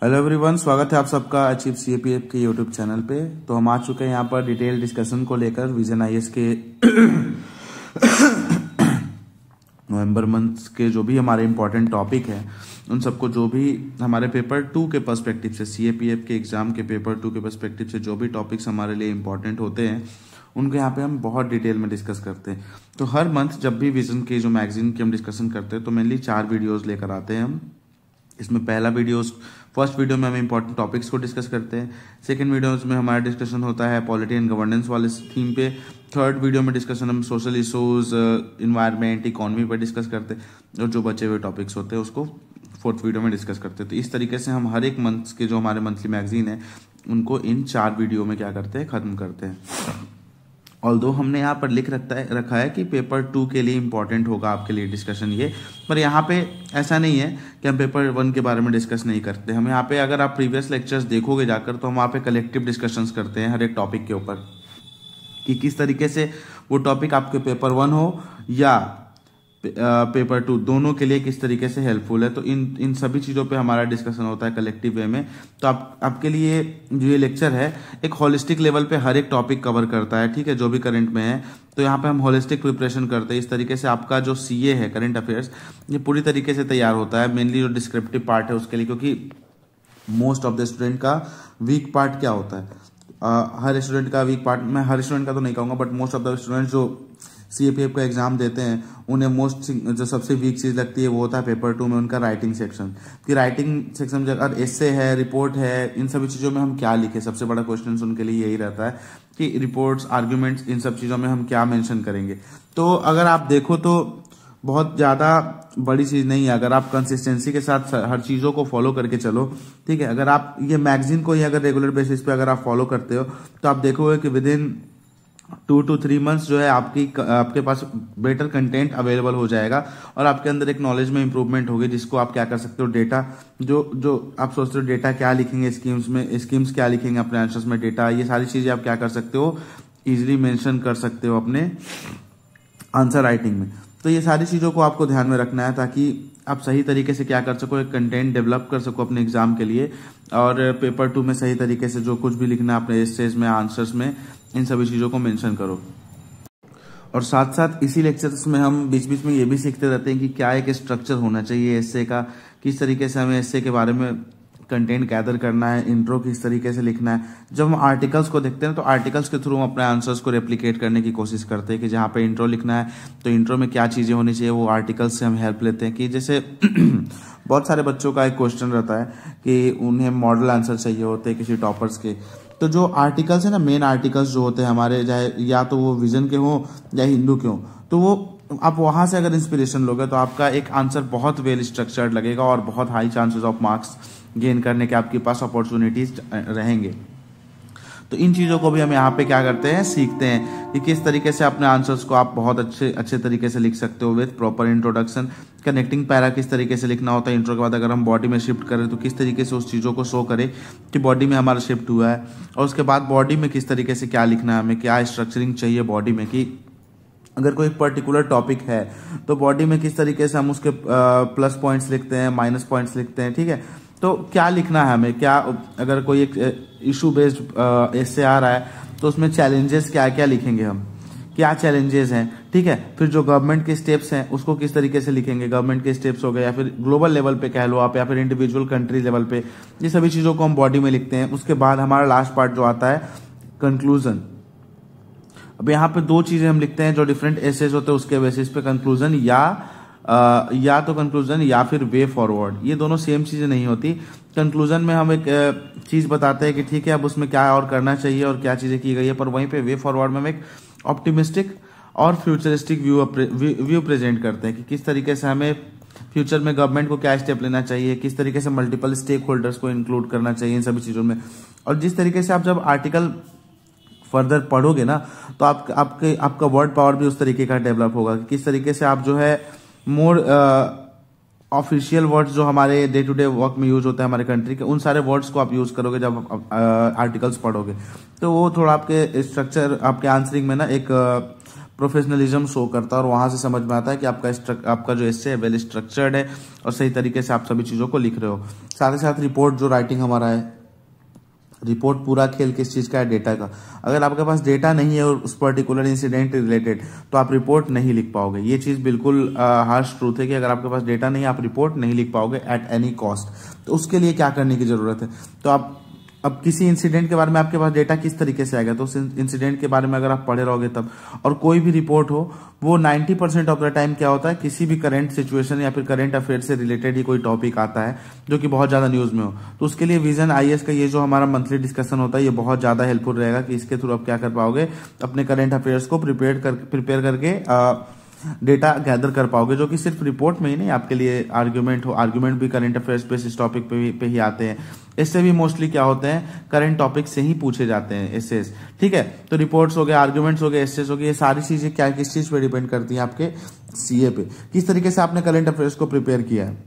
Hello everyone, स्वागत है आप सबका अचीव सीएपीएफ के यूट्यूब चैनल पे। तो हम आ चुके हैं यहाँ पर डिटेल डिस्कशन को लेकर विजन आईएएस के नवंबर मंथ के जो भी हमारे इंपॉर्टेंट टॉपिक है उन सबको, जो भी हमारे पेपर 2 के पर्सपेक्टिव से, सीएपीएफ के एग्जाम के पेपर 2 के पर्सपेक्टिव से जो भी टॉपिक्स हमारे लिए इंपॉर्टेंट होते हैं उनको यहाँ पे हम बहुत डिटेल में डिस्कस करते हैं। तो हर मंथ जब भी विजन के जो मैगजीन की हम डिस्कशन करते हैं तो मेनली 4 वीडियोज लेकर आते हैं हम। इसमें फर्स्ट वीडियो में हम इंपॉर्टेंट टॉपिक्स को डिस्कस करते हैं। सेकंड वीडियोस में हमारा डिस्कशन होता है पॉलिटी एंड गवर्नेंस वाले थीम पे। थर्ड वीडियो में डिस्कशन हम सोशल इशूज, इन्वायरमेंट, इकोनॉमी पर डिस्कस करते हैं और जो बचे हुए टॉपिक्स होते हैं उसको फोर्थ वीडियो में डिस्कस करते हैं। तो इस तरीके से हम हर एक मंथ के जो हमारे मंथली मैगजीन है उनको इन 4 वीडियो में क्या करते हैं, खत्म करते हैं। ऑल्दो हमने यहाँ पर लिख रखा है कि पेपर 2 के लिए इंपॉर्टेंट होगा आपके लिए डिस्कशन ये, पर यहाँ पे ऐसा नहीं है कि हम पेपर 1 के बारे में डिस्कस नहीं करते। हम यहाँ पे अगर आप प्रीवियस लेक्चर्स देखोगे जाकर तो हम वहाँ पे कलेक्टिव डिस्कशंस करते हैं हर एक टॉपिक के ऊपर कि किस तरीके से वो टॉपिक आपके पेपर 1 हो या पेपर 2 दोनों के लिए किस तरीके से हेल्पफुल है। तो इन सभी चीज़ों पे हमारा डिस्कशन होता है कलेक्टिव वे में। तो आपके लिए जो ये लेक्चर है एक होलिस्टिक लेवल पे हर एक टॉपिक कवर करता है, ठीक है, जो भी करंट में है। तो यहाँ पे हम होलिस्टिक प्रिपरेशन करते हैं। इस तरीके से आपका जो सीए है, करंट अफेयर्स, ये पूरी तरीके से तैयार होता है। मेनली जो डिस्क्रिप्टिव पार्ट है उसके लिए, क्योंकि मोस्ट ऑफ द स्टूडेंट का वीक पार्ट क्या होता है, हर स्टूडेंट का वीक पार्ट, मैं हर स्टूडेंट का तो नहीं कहूँगा, but most of the student जो सीएपीएफ का एग्जाम देते हैं उन्हें मोस्ट जो सबसे वीक चीज़ लगती है वो होता है पेपर 2 में उनका राइटिंग सेक्शन। कि राइटिंग सेक्शन में अगर एस्से है, रिपोर्ट है, इन सभी चीज़ों में हम क्या लिखें, सबसे बड़ा क्वेश्चन उनके लिए यही रहता है कि रिपोर्ट्स, आर्ग्यूमेंट्स, इन सब चीज़ों में हम क्या मेंशन करेंगे। तो अगर आप देखो तो बहुत ज़्यादा बड़ी चीज़ नहीं है अगर आप कंसिस्टेंसी के साथ हर चीज़ों को फॉलो करके चलो, ठीक है। अगर आप ये मैगजीन को ही अगर रेगुलर बेसिस पे अगर आप फॉलो करते हो तो आप देखोगे कि विद इन 2 to 3 मंथ्स जो है आपके पास बेटर कंटेंट अवेलेबल हो जाएगा और आपके अंदर एक नॉलेज में इंप्रूवमेंट होगी, जिसको आप क्या कर सकते हो, डेटा जो आप सोचते हो डेटा क्या लिखेंगे स्कीम्स क्या लिखेंगे अपने आंसर्स में, डेटा, ये सारी चीज़ें आप क्या कर सकते हो, इजीली मेंशन कर सकते हो अपने आंसर राइटिंग में। तो ये सारी चीज़ों को आपको ध्यान में रखना है ताकि आप सही तरीके से क्या कर सको, एक कंटेंट डेवलप कर सको अपने एग्जाम के लिए और पेपर 2 में सही तरीके से जो कुछ भी लिखना है अपने एसेज में, आंसर्स में, इन सभी चीज़ों को मेंशन करो। और साथ साथ इसी लेक्चर्स में हम बीच बीच में ये भी सीखते रहते हैं कि क्या एक स्ट्रक्चर होना चाहिए एसे का, किस तरीके से हमें एसे के बारे में कंटेंट गैदर करना है, इंट्रो किस तरीके से लिखना है। जब हम आर्टिकल्स को देखते हैं तो आर्टिकल्स के थ्रू हम अपने आंसर्स को रेप्लिकेट करने की कोशिश करते हैं कि जहाँ पे इंट्रो लिखना है तो इंट्रो में क्या चीज़ें होनी चाहिए, वो आर्टिकल्स से हम हेल्प लेते हैं। कि जैसे बहुत सारे बच्चों का एक क्वेश्चन रहता है कि उन्हें मॉडल आंसर चाहिए होते हैं किसी टॉपर्स के, तो जो आर्टिकल्स है ना, मेन आर्टिकल्स जो होते हैं हमारे, चाहे या तो वो विजन के हों या हिंदू के हों, तो वो आप वहाँ से अगर इंस्पिरेशन लोगे तो आपका एक आंसर बहुत वेल स्ट्रक्चर्ड लगेगा और बहुत high chances of marks gain करने के आपके पास अपॉर्चुनिटीज रहेंगे। तो इन चीज़ों को भी हम यहाँ पे क्या करते हैं, सीखते हैं कि किस तरीके से अपने आंसर्स को आप बहुत अच्छे तरीके से लिख सकते हो with proper introduction. Connecting para किस तरीके से लिखना होता है, इंट्रो के बाद अगर हम बॉडी में शिफ्ट करें तो किस तरीके से उस चीज़ों को शो करें कि बॉडी में हमारा शिफ्ट हुआ है, और उसके बाद बॉडी में किस तरीके से क्या लिखना है, हमें क्या स्ट्रक्चरिंग चाहिए बॉडी में, कि अगर कोई पर्टिकुलर टॉपिक है तो बॉडी में किस तरीके से हम उसके प्लस पॉइंट्स लिखते हैं, माइनस पॉइंट्स लिखते हैं, ठीक है। तो क्या लिखना है हमें, क्या अगर कोई एक इशू बेस्ड एस्से आ रहा है तो उसमें चैलेंजेस क्या क्या लिखेंगे हम, क्या चैलेंजेस हैं, ठीक है। फिर जो गवर्नमेंट के स्टेप्स हैं उसको किस तरीके से लिखेंगे, गवर्नमेंट के स्टेप्स हो गए या फिर ग्लोबल लेवल पे कह लो आप, या फिर इंडिविजुअल कंट्री लेवल पे, ये सभी चीज़ों को हम बॉडी में लिखते हैं। उसके बाद हमारा लास्ट पार्ट जो आता है कंक्लूजन। अब यहाँ पे 2 चीज़ें हम लिखते हैं जो डिफरेंट एसेज होते हैं उसके बेसिस पे, कंक्लूजन या तो कंक्लूजन या फिर वे फॉरवर्ड, ये दोनों सेम चीज़ें नहीं होती। कंक्लूजन में हम एक चीज़ बताते हैं कि ठीक है अब उसमें क्या और करना चाहिए और क्या चीज़ें की गई है, पर वहीं पे वे फॉरवर्ड में हम एक ऑप्टिमिस्टिक और फ्यूचरिस्टिक व्यू प्रेजेंट करते हैं कि किस तरीके से हमें फ्यूचर में गवर्नमेंट को क्या स्टेप लेना चाहिए, किस तरीके से मल्टीपल स्टेक होल्डर्स को इंक्लूड करना चाहिए इन सभी चीज़ों में। और जिस तरीके से आप जब आर्टिकल फर्दर पढ़ोगे ना तो आपका वर्ड पावर भी उस तरीके का डेवलप होगा कि किस तरीके से आप जो है मोर ऑफिशियल वर्ड्स जो हमारे डे टू डे वर्क में यूज होते हैं हमारे कंट्री के, उन सारे वर्ड्स को आप यूज करोगे जब आर्टिकल्स पढ़ोगे, तो वो थोड़ा आपके स्ट्रक्चर, आपके आंसरिंग में ना एक प्रोफेशनलिज्म शो करता है और वहां से समझ में आता है कि आपका जो एस्से है वेल स्ट्रक्चर्ड है और सही तरीके से आप सभी चीज़ों को लिख रहे हो। साथ ही साथ रिपोर्ट जो राइटिंग हमारा है, रिपोर्ट पूरा खेल किस चीज़ का है, डेटा का। अगर आपके पास डेटा नहीं है और उस पर्टिकुलर इंसिडेंट रिलेटेड तो आप रिपोर्ट नहीं लिख पाओगे। ये चीज़ बिल्कुल हार्श ट्रूथ है कि अगर आपके पास डेटा नहीं है आप रिपोर्ट नहीं लिख पाओगे एट एनी कॉस्ट। तो उसके लिए क्या करने की ज़रूरत है, तो आप अब किसी इंसिडेंट के बारे में आपके पास डेटा किस तरीके से आएगा, तो उस इंसिडेंट के बारे में अगर आप पढ़े रहोगे तब। और कोई भी रिपोर्ट हो वो 90% ऑफ द टाइम क्या होता है, किसी भी करंट सिचुएशन या फिर करंट अफेयर से रिलेटेड ही कोई टॉपिक आता है जो कि बहुत ज़्यादा न्यूज़ में हो। तो उसके लिए विजन IAS का ये जो हमारा मंथली डिस्कशन होता है ये बहुत ज़्यादा हेल्पफुल रहेगा कि इसके थ्रू आप क्या कर पाओगे, अपने करंट अफेयर्स को प्रिपेयर करके डेटा गैदर कर पाओगे, जो कि सिर्फ रिपोर्ट में ही नहीं आपके लिए आर्ग्यूमेंट भी करंट अफेयर्स पे इस टॉपिक पे ही आते हैं। इससे भी मोस्टली क्या होते हैं, करंट टॉपिक से ही पूछे जाते हैं एसेस। ठीक है, तो रिपोर्ट्स हो गए, आर्ग्यूमेंट्स हो गए, एसेस हो गए, ये सारी चीजें क्या किस चीज पे डिपेंड करती हैं, आपके CA पे। किस तरीके से आपने करंट अफेयर्स को प्रिपेयर किया है,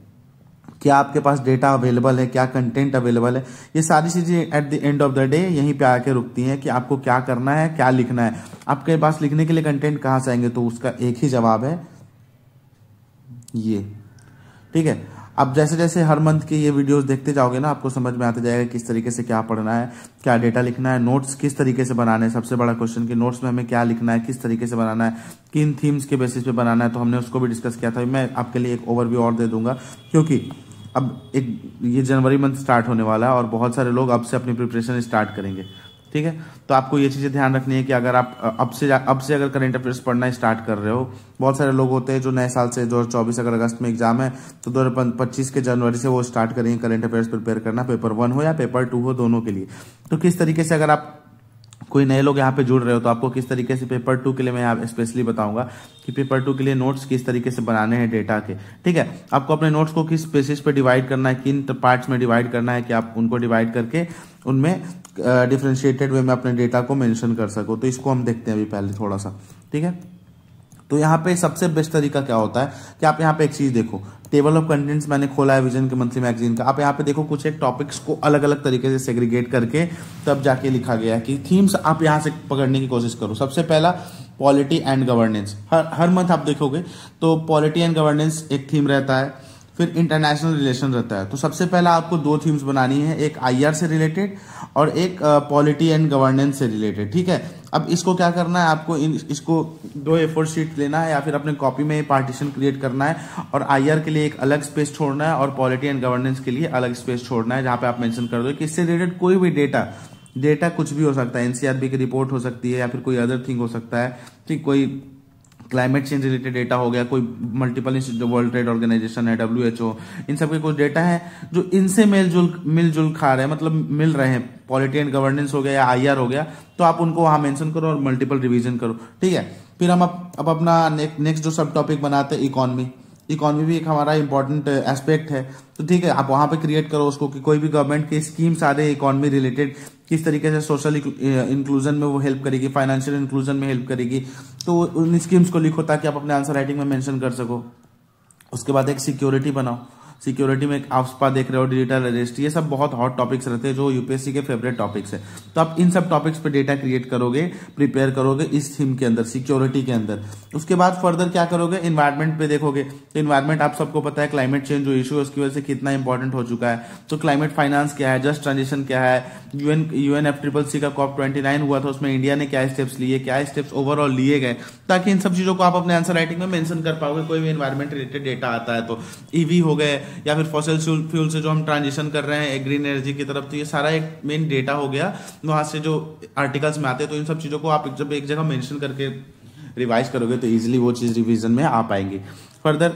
क्या आपके पास डेटा अवेलेबल है, क्या कंटेंट अवेलेबल है, ये सारी चीजें at the end of the day यहीं पे आके रुकती हैं कि आपको क्या करना है, क्या लिखना है। आपके पास लिखने के लिए कंटेंट कहां से आएंगे, तो उसका एक ही जवाब है ये। ठीक है, अब जैसे जैसे हर मंथ के ये वीडियोस देखते जाओगे ना, आपको समझ में आते जाएगा किस तरीके से क्या पढ़ना है, क्या डेटा लिखना है, नोट्स किस तरीके से बनाने हैं। सबसे बड़ा क्वेश्चन कि नोट्स में हमें क्या लिखना है, किस तरीके से बनाना है, किन थीम्स के बेसिस पे बनाना है, तो हमने उसको भी डिस्कस किया था। मैं आपके लिए एक ओवरव्यू और दे दूंगा, क्योंकि अब ये जनवरी मंथ स्टार्ट होने वाला है और बहुत सारे लोग अब से अपनी प्रिपरेशन स्टार्ट करेंगे। ठीक है, तो आपको ये चीज़ें ध्यान रखनी है कि अगर आप अब से अगर करंट अफेयर्स पढ़ना स्टार्ट कर रहे हो, बहुत सारे लोग होते हैं जो नए साल से 2024 अगर अगस्त में एग्जाम है तो 2025 के जनवरी से वो स्टार्ट करेंगे करंट अफेयर्स प्रिपेयर करना, पेपर 1 हो या पेपर 2 हो, दोनों के लिए। तो किस तरीके से अगर आप कोई नए लोग यहाँ पे जुड़ रहे हो तो आपको किस तरीके से पेपर 2 के लिए मैं यहाँ स्पेशली बताऊंगा कि पेपर 2 के लिए नोट्स किस तरीके से बनाने हैं डेटा के। ठीक है, आपको अपने नोट्स को किस बेसिस पे डिवाइड करना है, किन पार्ट्स में डिवाइड करना है कि आप उनको डिवाइड करके उनमें डिफरेंशिएटेड वे में अपने डेटा को मेंशन कर सको। तो इसको हम देखते हैं अभी पहले थोड़ा सा। ठीक है, तो यहाँ पे सबसे बेस्ट तरीका क्या होता है कि आप यहाँ पे एक चीज देखो, टेबल ऑफ कंटेंट्स मैंने खोला है विजन के मंथली मैगजीन का। आप यहाँ पे देखो कुछ एक टॉपिक्स को अलग अलग तरीके से सेग्रीगेट करके तब जाके लिखा गया है कि थीम्स आप यहाँ से पकड़ने की कोशिश करो। सबसे पहला polity and governance, her month आप देखोगे तो पॉलिटी एंड गवर्नेंस एक थीम रहता है, फिर इंटरनेशनल रिलेशन रहता है। तो सबसे पहला आपको 2 थीम्स बनानी है, एक IR से रिलेटेड और एक पॉलिटी एंड गवर्नेंस से रिलेटेड। ठीक है, अब इसको क्या करना है, आपको इसको 2 A4 शीट लेना है या फिर अपने कॉपी में पार्टीशन क्रिएट करना है और IR के लिए एक अलग स्पेस छोड़ना है और पॉलिटी एंड गवर्नेंस के लिए अलग स्पेस छोड़ना है, जहां पे आप मेंशन कर दो कि इससे रिलेटेड कोई भी डेटा कुछ भी हो सकता है, NCRB की रिपोर्ट हो सकती है या फिर कोई अदर थिंग हो सकता है। ठीक, कोई क्लाइमेट चेंज रिलेटेड डेटा हो गया, कोई multiple institute, world trade organization है, WHO, इन सब के कुछ डेटा है जो इनसे मिलजुल खा रहे हैं, मतलब मिल रहे हैं। पॉलिटी एंड गवर्नेंस हो गया या IR हो गया, तो आप उनको वहां मेंशन करो और मल्टीपल रिवीजन करो। ठीक है, फिर हम अब अपना नेक्स्ट जो सब टॉपिक बनाते हैं इकोनॉमी भी एक हमारा इंपॉर्टेंट एस्पेक्ट है। तो ठीक है, आप वहां पे क्रिएट करो उसको कि कोई भी गवर्नमेंट के स्कीम्स आ रहे हैं इकोनॉमी रिलेटेड, किस तरीके से सोशल इंक्लूजन में वो हेल्प करेगी, फाइनेंशियल इंक्लूजन में हेल्प करेगी, तो उन स्कीम्स को लिखो ताकि आप अपने आंसर राइटिंग में मेंशन कर सको। उसके बाद एक सिक्योरिटी बनाओ, सिक्योरिटी में एक AFSPA देख रहे हो, डिजिटल अरेस्ट, ये सब बहुत हॉट टॉपिक्स रहते हैं जो UPSC के फेवरेट टॉपिक्स है। तो आप इन सब टॉपिक्स पे डेटा क्रिएट करोगे, प्रिपेयर करोगे इस थीम के अंदर, सिक्योरिटी के अंदर। उसके बाद फर्दर क्या करोगे, एनवायरमेंट पे देखोगे। तो एनवायरमेंट आप सबको पता है, क्लाइमेट चेंज जो इशू है उसकी वजह से कितना इंपॉर्टेंट हो चुका है। तो क्लाइमेट फाइनेंस क्या है, जस्ट ट्रांजिशन क्या है, UNFCCC का COP29 हुआ था, उसमें इंडिया ने क्या स्टेप्स लिए, क्या स्टेप्स ओवरऑल लिए गए, ताकि इन सब चीजों को आप अपने आंसर राइटिंग में मेंशन कर पाओगे। कोई भी एनवायरमेंट रिलेटेड डेटा आता है तो EV हो गए या फिर फॉसिल फ्यूल से जो हम ट्रांजिशन कर रहे हैं ग्रीन एनर्जी की तरफ, तो ये सारा एक मेन डेटा हो गया। वहां से जो आर्टिकल्स में आते हैं, तो इन सब चीजों को आप जब एक जगह मेंशन करके रिवाइज करोगे तो इजीली वो चीज रिवीजन में आ पाएंगी। फर्दर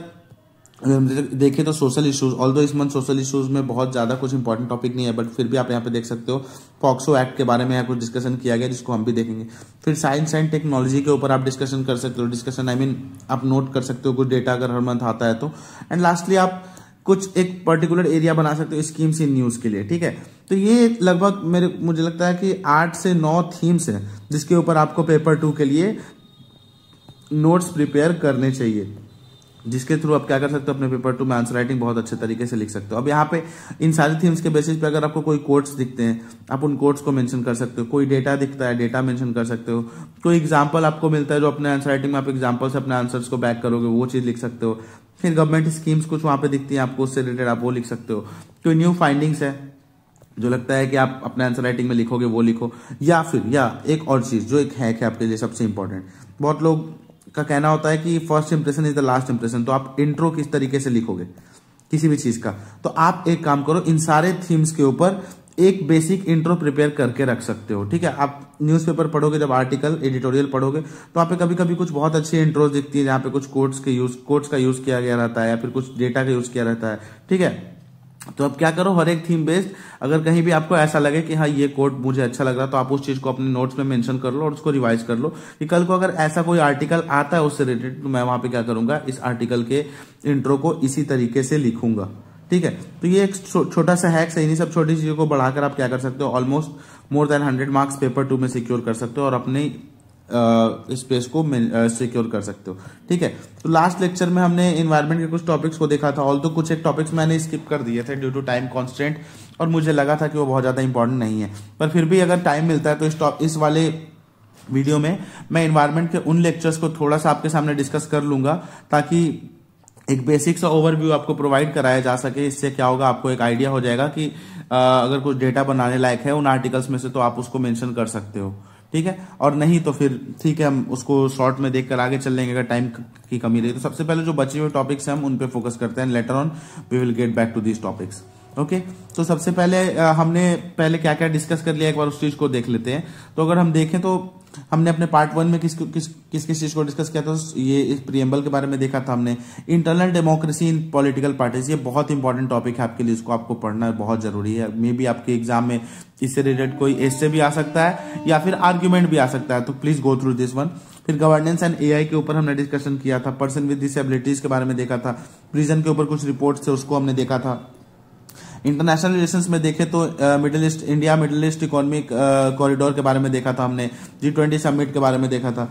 देखिए तो सोशल इश्यूज, ऑल्दो इस मंथ सोशल इश्यूज में बहुत ज्यादा कुछ इंपॉर्टेंट टॉपिक नहीं है, बट फिर भी आप यहाँ पे देख सकते हो पॉक्सो एक्ट के बारे में यहाँ कुछ डिस्कशन किया गया जिसको हम भी देखेंगे। फिर साइंस एंड टेक्नोलॉजी के ऊपर आप डिस्कशन कर सकते हो, डिस्कशन आई मीन आप नोट कर सकते हो कुछ डेटा अगर हर मंथ आता है तो। एंड लास्टली आप कुछ एक पर्टिकुलर एरिया बना सकते हो स्कीम्स इन न्यूज के लिए। ठीक है, तो ये लगभग मुझे लगता है कि 8 से 9 थीम्स हैं जिसके ऊपर आपको पेपर 2 के लिए नोट्स प्रिपेयर करने चाहिए। जिसके थ्रू आप क्या कर सकते हो, अपने पेपर 2 में आंसर राइटिंग बहुत अच्छे तरीके से लिख सकते हो। अब यहाँ पे इन सारी थीम्स के बेसिस पे अगर आपको कोई कोट्स दिखते हैं, आप उन कोट्स को मेंशन कर सकते हो। कोई डेटा दिखता है, डेटा मेंशन कर सकते हो। कोई एग्जांपल आपको मिलता है जो अपने आंसर राइटिंग में आप एग्जांपल से अपने आंसर्स को बैक करोगे, वो चीज लिख सकते हो। फिर गवर्नमेंट स्कीम्स कुछ वहां पे दिखती है आपको, उससे रिलेटेड आप वो लिख सकते हो। कोई न्यू फाइंडिंग्स है जो लगता है कि आप अपने आंसर राइटिंग में लिखोगे, वो लिखो। या एक और चीज जो एक हैक है आपके लिए सबसे इंपॉर्टेंट, बहुत लोग का कहना होता है कि first impression is the last impression. तो आप इंट्रो किस तरीके से लिखोगे किसी भी चीज का, तो आप एक काम करो, इन सारे थीम्स के ऊपर एक बेसिक इंट्रो प्रिपेयर करके रख सकते हो। ठीक है, आप न्यूज़पेपर पढ़ोगे, जब आर्टिकल एडिटोरियल पढ़ोगे तो आप पे कभी कभी कुछ बहुत अच्छी इंट्रोज दिखती है जहां पे कुछ कोट्स का यूज किया गया रहता है या फिर कुछ डेटा का यूज किया रहता है। ठीक है, तो अब क्या करो, हर एक थीम बेस्ड अगर कहीं भी आपको ऐसा लगे कि हाँ ये कोड मुझे अच्छा लग रहा, तो आप उस चीज को अपने नोट्स में मेंशन कर लो और उसको रिवाइज कर लो कि कल को अगर ऐसा कोई आर्टिकल आता है उससे रिलेटेड, तो मैं वहां पे क्या करूंगा, इस आर्टिकल के इंट्रो को इसी तरीके से लिखूंगा। ठीक है, तो ये एक छोटा सा हैक है। इन्हीं सब छोटी चीजों को बढ़ाकर आप क्या कर सकते हो, almost more than 100 marks paper 2 में सिक्योर कर सकते हो और अपने स्पेस को सिक्योर कर सकते हो। ठीक है, तो लास्ट लेक्चर में हमने इन्वायरमेंट के कुछ टॉपिक्स को देखा था, ऑल तो कुछ एक टॉपिक्स मैंने स्किप कर दिए थे ड्यू टू टाइम कॉन्स्टेंट, और मुझे लगा था कि वो बहुत ज्यादा इंपॉर्टेंट नहीं है, पर फिर भी अगर टाइम मिलता है तो इस वाले वीडियो में मैं इन्वायरमेंट के उन लेक्चर्स को थोड़ा सा आपके सामने डिस्कस कर लूंगा, ताकि एक बेसिक सा ओवरव्यू आपको प्रोवाइड कराया जा सके। इससे क्या होगा, आपको एक आइडिया हो जाएगा कि अगर कुछ डेटा बनाने लायक है उन आर्टिकल्स में से तो आप उसको मेंशन कर सकते हो। ठीक है, और नहीं तो फिर ठीक है, हम उसको शॉर्ट में देखकर आगे चल लेंगे अगर टाइम की कमी रही। तो सबसे पहले जो बचे हुए टॉपिक्स हैं हम उन पे फोकस करते हैं, later on we will get back to these topics. Okay, तो सबसे पहले हमने पहले क्या क्या डिस्कस कर लिया, एक बार उस चीज को देख लेते हैं। तो अगर हम देखें तो हमने अपने पार्ट 1 में किस चीज को डिस्कस किया था, ये इस प्रीएम्बल के बारे में देखा था हमने। Internal democracy in political parties, ये बहुत इंपॉर्टेंट टॉपिक है आपके लिए, इसको आपको पढ़ना बहुत जरूरी है। मे बी आपके एग्जाम में इससे रिलेटेड कोई एस्से भी आ सकता है या फिर आर्ग्यूमेंट भी आ सकता है, तो please go through this one. फिर गवर्नेंस एंड एआई के ऊपर हमने डिस्कशन किया था। पर्सन विद डिसेबिलिटीज के बारे में देखा था। प्रिजन के ऊपर कुछ रिपोर्ट थे, उसको हमने देखा था। इंटरनेशनल रिलेशंस में देखे तो India middle east economic corridor के बारे में देखा था हमने। G20 समिट के बारे में देखा था।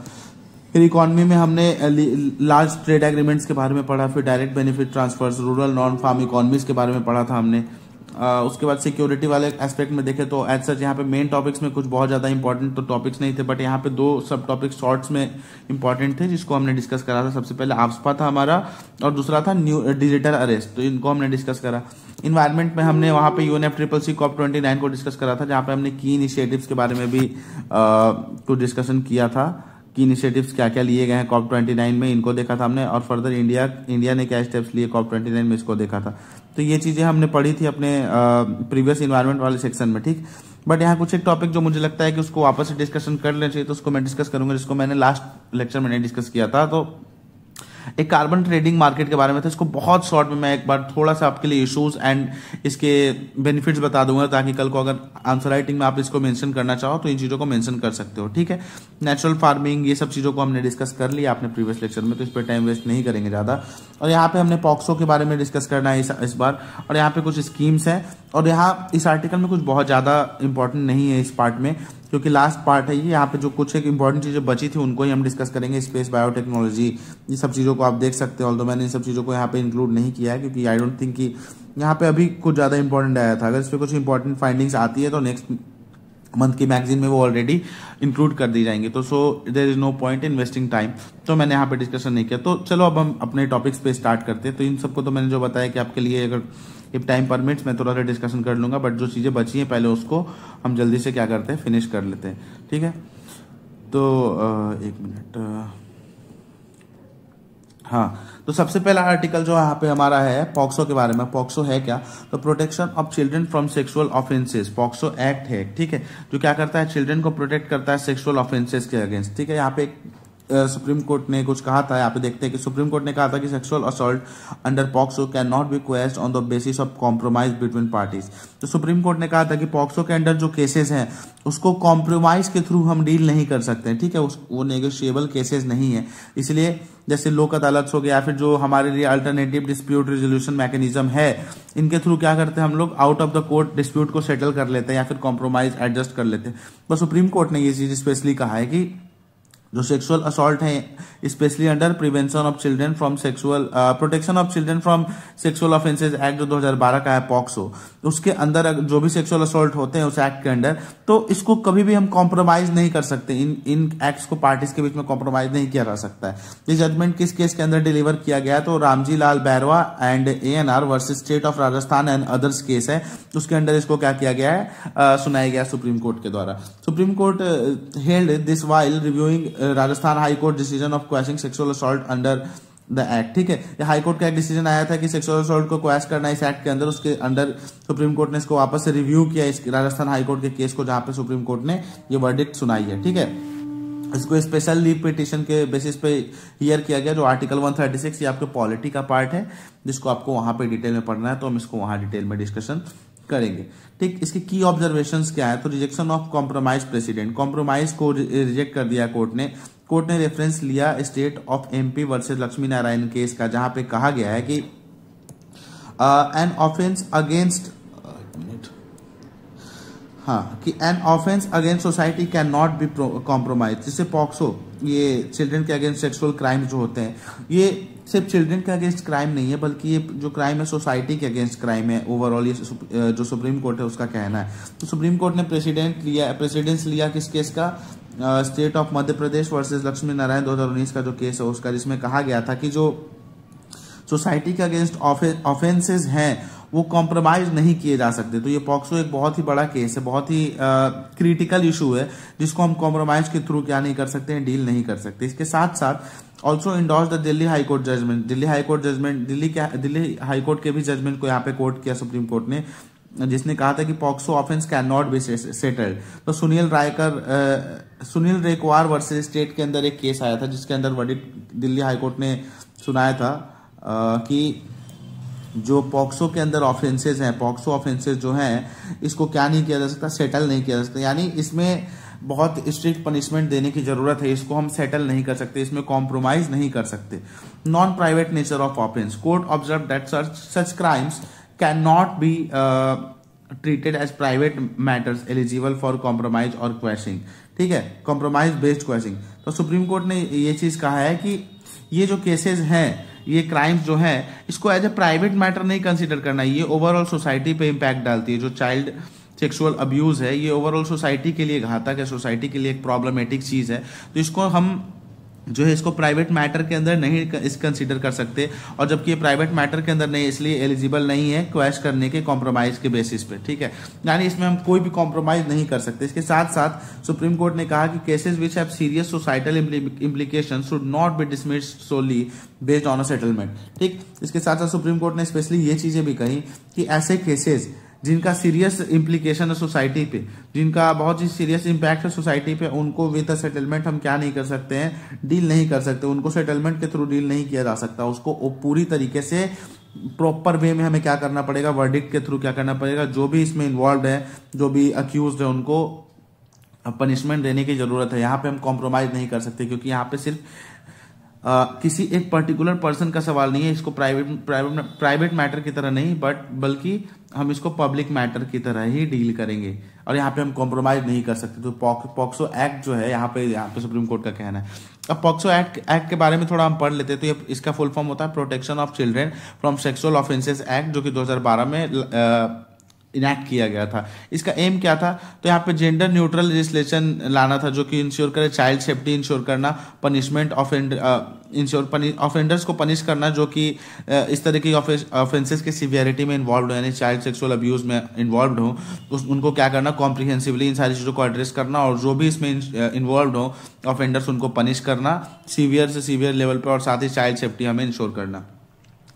फिर इकोनॉमी में हमने लार्ज ट्रेड एग्रीमेंट्स के बारे में पढ़ा। फिर direct benefit transfers, rural non farm economies के बारे में पढ़ा था हमने। उसके बाद सिक्योरिटी वाले एस्पेक्ट में देखे तो एज सच यहाँ पे मेन टॉपिक्स में कुछ बहुत ज्यादा इंपॉर्टेंट तो टॉपिक्स नहीं थे, बट यहाँ पे 2 सब टॉपिक्स शॉर्ट्स में इंपॉर्टेंट थे जिसको हमने डिस्कस करा था। सबसे पहले आफ्सपा था हमारा और दूसरा था न्यू डिजिटल अरेस्ट, तो इनको हमने डिस्कस करा। इन्वायरमेंट में हमने वहां पे UNFCCC COP29 को डिस्कस करा था, जहां पे हमने की इनिशिएटिव्स के बारे में भी कुछ डिस्कशन किया था कि इनिशिएटिव्स क्या क्या लिए गए हैं COP29 में, इनको देखा था हमने। और फर्दर इंडिया ने क्या स्टेप्स लिए COP29 में, इसको देखा था। तो ये चीजें हमने पढ़ी थी अपने प्रीवियस इन्वायरमेंट वाले सेक्शन में। ठीक, बट यहाँ कुछ एक टॉपिक जो मुझे लगता है कि उसको वापस से डिस्कशन कर लेना चाहिए, तो उसको मैं डिस्कस करूंगा, जिसको मैंने लास्ट लेक्चर में नहीं डिस्कस किया था। तो एक कार्बन ट्रेडिंग मार्केट के बारे में था, इसको बहुत शॉर्ट में मैं एक बार थोड़ा सा आपके लिए इश्यूज एंड इसके बेनिफिट्स बता दूंगा, ताकि कल को अगर आंसर राइटिंग में आप इसको मेंशन करना चाहो तो इन चीजों को मेंशन कर सकते हो। ठीक है, नेचुरल फार्मिंग, ये सब चीजों को हमने डिस्कस कर लिया आपने प्रीवियस लेक्चर में, तो इस पर टाइम वेस्ट नहीं करेंगे ज्यादा। और यहाँ पे हमने पॉक्सो के बारे में डिस्कस करना है इस बार, और यहाँ पे कुछ स्कीम्स हैं। और यहाँ इस आर्टिकल में कुछ बहुत ज्यादा इंपॉर्टेंट नहीं है इस पार्ट में, क्योंकि लास्ट पार्ट है ये। यहाँ पे जो कुछ एक इंपॉर्टेंट चीजें बची थी उनको ही हम डिस्कस करेंगे। स्पेस, बायोटेक्नोलॉजी, ये सब चीजों को आप देख सकते हो, ऑल्दो मैंने इन सब चीजों को यहाँ पे इंक्लूड नहीं किया है, क्योंकि आई डोंट थिंक कि यहाँ पे अभी कुछ ज्यादा इंपॉर्टेंट आया था। अगर इस पे कुछ इंपॉर्टेंट फाइंडिंग्स आती है तो नेक्स्ट मंथ की मैगजीन में वो ऑलरेडी इंक्लूड कर दी जाएंगे, तो so there is no point in wasting time, तो मैंने यहाँ पे डिस्कशन नहीं किया। तो चलो अब हम अपने टॉपिक्स पे स्टार्ट करते हैं। तो इन सबको तो मैंने जो बताया कि आपके लिए अगर इफ टाइम परमिट्स मैं थोड़ा सा डिस्कशन कर लूंगा, बट जो चीजें बची हैं पहले उसको हम जल्दी से क्या करते हैं, फिनिश कर लेते हैं। ठीक है, तो एक मिनट, हाँ, तो सबसे पहला आर्टिकल जो यहाँ पे हमारा है पॉक्सो के बारे में। पॉक्सो है क्या, तो protection of children from sexual offences, POCSO act है। ठीक है, जो क्या करता है, चिल्ड्रन को प्रोटेक्ट करता है सेक्सुअल ऑफेंसेस के अगेंस्ट। ठीक है, यहाँ पे सुप्रीम कोर्ट ने कुछ कहा था, यहाँ पे देखते हैं कि सुप्रीम कोर्ट ने कहा था कि sexual assault under POCSO can not B question on the basis of compromise between parties. तो सुप्रीम कोर्ट ने कहा था कि पॉक्सो के अंडर जो केसेस हैं उसको कॉम्प्रोमाइज के थ्रू हम डील नहीं कर सकते हैं। ठीक है, वो नेगोशिएबल केसेस नहीं है, इसलिए जैसे लोक अदालत हो गया या फिर जो हमारे लिए अल्टरनेटिव डिस्प्यूट रिजोल्यूशन मैकेनिज्म है, इनके थ्रू क्या करते हैं हम लोग, out of the court dispute को सेटल कर लेते हैं या फिर कॉम्प्रोमाइज एडजस्ट कर लेते हैं। तो सुप्रीम कोर्ट ने ये चीज स्पेशली कहा है कि जो सेक्सुअल असॉल्ट है specially under prevention of children from sexual protection of children from sexual offences act जो 2012 का है पॉक्सो, उसके अंदर जो भी सेक्सुअल असॉल्ट होते हैं उस एक्ट के अंडर, तो इसको कभी भी हम कॉम्प्रोमाइज नहीं कर सकते। इन एक्ट्स को पार्टीज के बीच में कॉम्प्रोमाइज नहीं किया जा सकता है। ये जजमेंट किस केस के अंदर डिलीवर किया गया, तो Ramji Lal Bairwa and ANR versus state of Rajasthan and others case है, उसके अंडर इसको क्या किया गया है, सुनाया गया सुप्रीम कोर्ट के द्वारा। Supreme court held this while reviewing Rajasthan high court decision of quashing sexual assault under the act. ठीक है, ये हाई कोर्ट का एक डिसीजन आया था कि सेक्सुअल असॉल्ट को क्वैश करना इस एक्ट के अंदर, उसके अंदर सुप्रीम कोर्ट ने इसको वापस से रिव्यू किया इस राजस्थान हाई कोर्ट के केस को, जहां पे सुप्रीम कोर्ट ने ये वर्डिक्ट सुनाई है। ठीक है, इसको स्पेशल लीव पिटीशन के बेसिस पे हियर किया गया, जो आर्टिकल 136 ये आपके पॉलिटी का पार्ट है, जिसको आपको वहां पे डिटेल में पढ़ना है, तो हम इसको वहां डिटेल में डिस्कशन करेंगे। ठीक, इसकी की ऑब्जर्वेशंस क्या है, तो rejection of compromise president, compromise को रिजेक्ट कर दिया कोर्ट ने। कोर्ट ने रेफरेंस लिया state of MP versus Lakshmi Narayan case का, जहां पे कहा गया है कि एन ऑफेंस अगेंस्ट कि an offence against society can not be compromise. जैसे पॉक्सो, ये चिल्ड्रन के अगेंस्ट सेक्सुअल क्राइम जो होते हैं, ये सिर्फ चिल्ड्रन के अगेंस्ट क्राइम नहीं है, बल्कि ये जो क्राइम है सोसाइटी के अगेंस्ट क्राइम है ओवरऑल, ये जो सुप्रीम कोर्ट है उसका कहना है। तो सुप्रीम कोर्ट ने प्रेसिडेंस लिया किस केस का, state of Madhya Pradesh versus Lakshmi Narayan 2019 का जो केस है उसका, जिसमें कहा गया था कि जो सोसाइटी के अगेंस्ट ऑफेंसेस हैं वो कॉम्प्रोमाइज नहीं किए जा सकते। तो ये पॉक्सो एक बहुत ही बड़ा केस है, बहुत ही क्रिटिकल इशू है, जिसको हम कॉम्प्रोमाइज के थ्रू क्या नहीं कर सकते हैं, डील नहीं कर सकते। इसके साथ साथ also endorse the Delhi high court judgment, Delhi high court के भी जजमेंट को यहाँ पे कोर्ट किया सुप्रीम कोर्ट ने, जिसने कहा था कि POCSO offence can not be settled. तो सुनील रेकवार वर्सेस स्टेट के अंदर एक केस आया था, जिसके अंदर वर्डिक्ट दिल्ली हाई कोर्ट ने सुनाया था कि जो पॉक्सो के अंदर ऑफेंसेज हैं, पॉक्सो ऑफेंसेज जो हैं, इसको क्या नहीं किया जा सकता, सेटल नहीं किया जा सकता। यानी इसमें बहुत स्ट्रिक्ट पनिशमेंट देने की जरूरत है, इसको हम सेटल नहीं कर सकते, इसमें कॉम्प्रोमाइज नहीं कर सकते। Non private nature of offence, court observe that such crimes can not be treated as private matters eligible for compromise और क्वैशिंग। ठीक है, कॉम्प्रोमाइज बेस्ड क्वैशिंग। तो सुप्रीम कोर्ट ने ये चीज कहा है कि ये जो केसेस हैं, ये क्राइम्स जो है, इसको एज ए प्राइवेट मैटर नहीं कंसीडर करना, ये ओवरऑल सोसाइटी पे इम्पैक्ट डालती है। जो चाइल्ड सेक्सुअल अब्यूज है, ये ओवरऑल सोसाइटी के लिए घातक है, सोसाइटी के लिए एक प्रॉब्लमेटिक चीज है। तो इसको हम जो है इसको प्राइवेट मैटर के अंदर नहीं कंसीडर कर सकते, और जबकि ये प्राइवेट मैटर के अंदर नहीं, इसलिए एलिजिबल नहीं है क्वैश करने के कॉम्प्रोमाइज के बेसिस पे। ठीक है, यानी इसमें हम कोई भी कॉम्प्रोमाइज नहीं कर सकते। इसके साथ साथ सुप्रीम कोर्ट ने कहा कि cases which have serious societal implication should not be dismissed solely based on a settlement. ठीक, इसके साथ साथ सुप्रीम कोर्ट ने स्पेशली ये चीजें भी कही कि ऐसे केसेस जिनका सीरियस इम्प्लीकेशन है सोसाइटी पे, जिनका बहुत ही सीरियस इम्पैक्ट है सोसाइटी पे, उनको विद अ सेटलमेंट हम क्या नहीं कर सकते हैं, डील नहीं कर सकते। उनको सेटलमेंट के थ्रू डील नहीं किया जा सकता, उसको पूरी तरीके से प्रॉपर वे में हमें क्या करना पड़ेगा, वर्डिक्ट के थ्रू क्या करना पड़ेगा। जो भी इसमें इन्वॉल्व है, जो भी अक्यूज है, उनको पनिशमेंट देने की जरूरत है। यहाँ पे हम कॉम्प्रोमाइज नहीं कर सकते, क्योंकि यहाँ पे सिर्फ किसी एक पर्टिकुलर पर्सन का सवाल नहीं है, इसको प्राइवेट मैटर की तरह नहीं, बल्कि हम इसको पब्लिक मैटर की तरह ही डील करेंगे, और यहाँ पे हम कॉम्प्रोमाइज नहीं कर सकते। तो पॉक्सो एक्ट जो है यहाँ पे सुप्रीम कोर्ट का कहना है। अब पॉक्सो एक्ट के बारे में थोड़ा हम पढ़ लेते हैं। तो ये इसका फुल फॉर्म होता है protection of children from sexual offences act, जो कि 2012 में इनैक्ट किया गया था। इसका एम क्या था, तो यहाँ पे जेंडर न्यूट्रल लेजिस्लेशन लाना था, जो कि इंश्योर करे चाइल्ड सेफ्टी, इंश्योर करना, पनिशमेंट ऑफेंडर्स को पनिश करना जो कि इस तरह की ऑफेंसेस की सीवियरिटी में इन्वॉल्व हो, यानी चाइल्ड सेक्सुअल अब्यूज में इन्वॉल्व हो, उनको क्या करना, कॉम्प्रिहेंसिवली इन सारी चीज़ों को एड्रेस करना, और जो भी इसमें इन्वॉल्व हो ऑफेंडर्स, उनको पनिश करना सीवियर से सीवियर लेवल पे, और साथ ही चाइल्ड सेफ्टी हमें इंश्योर करना।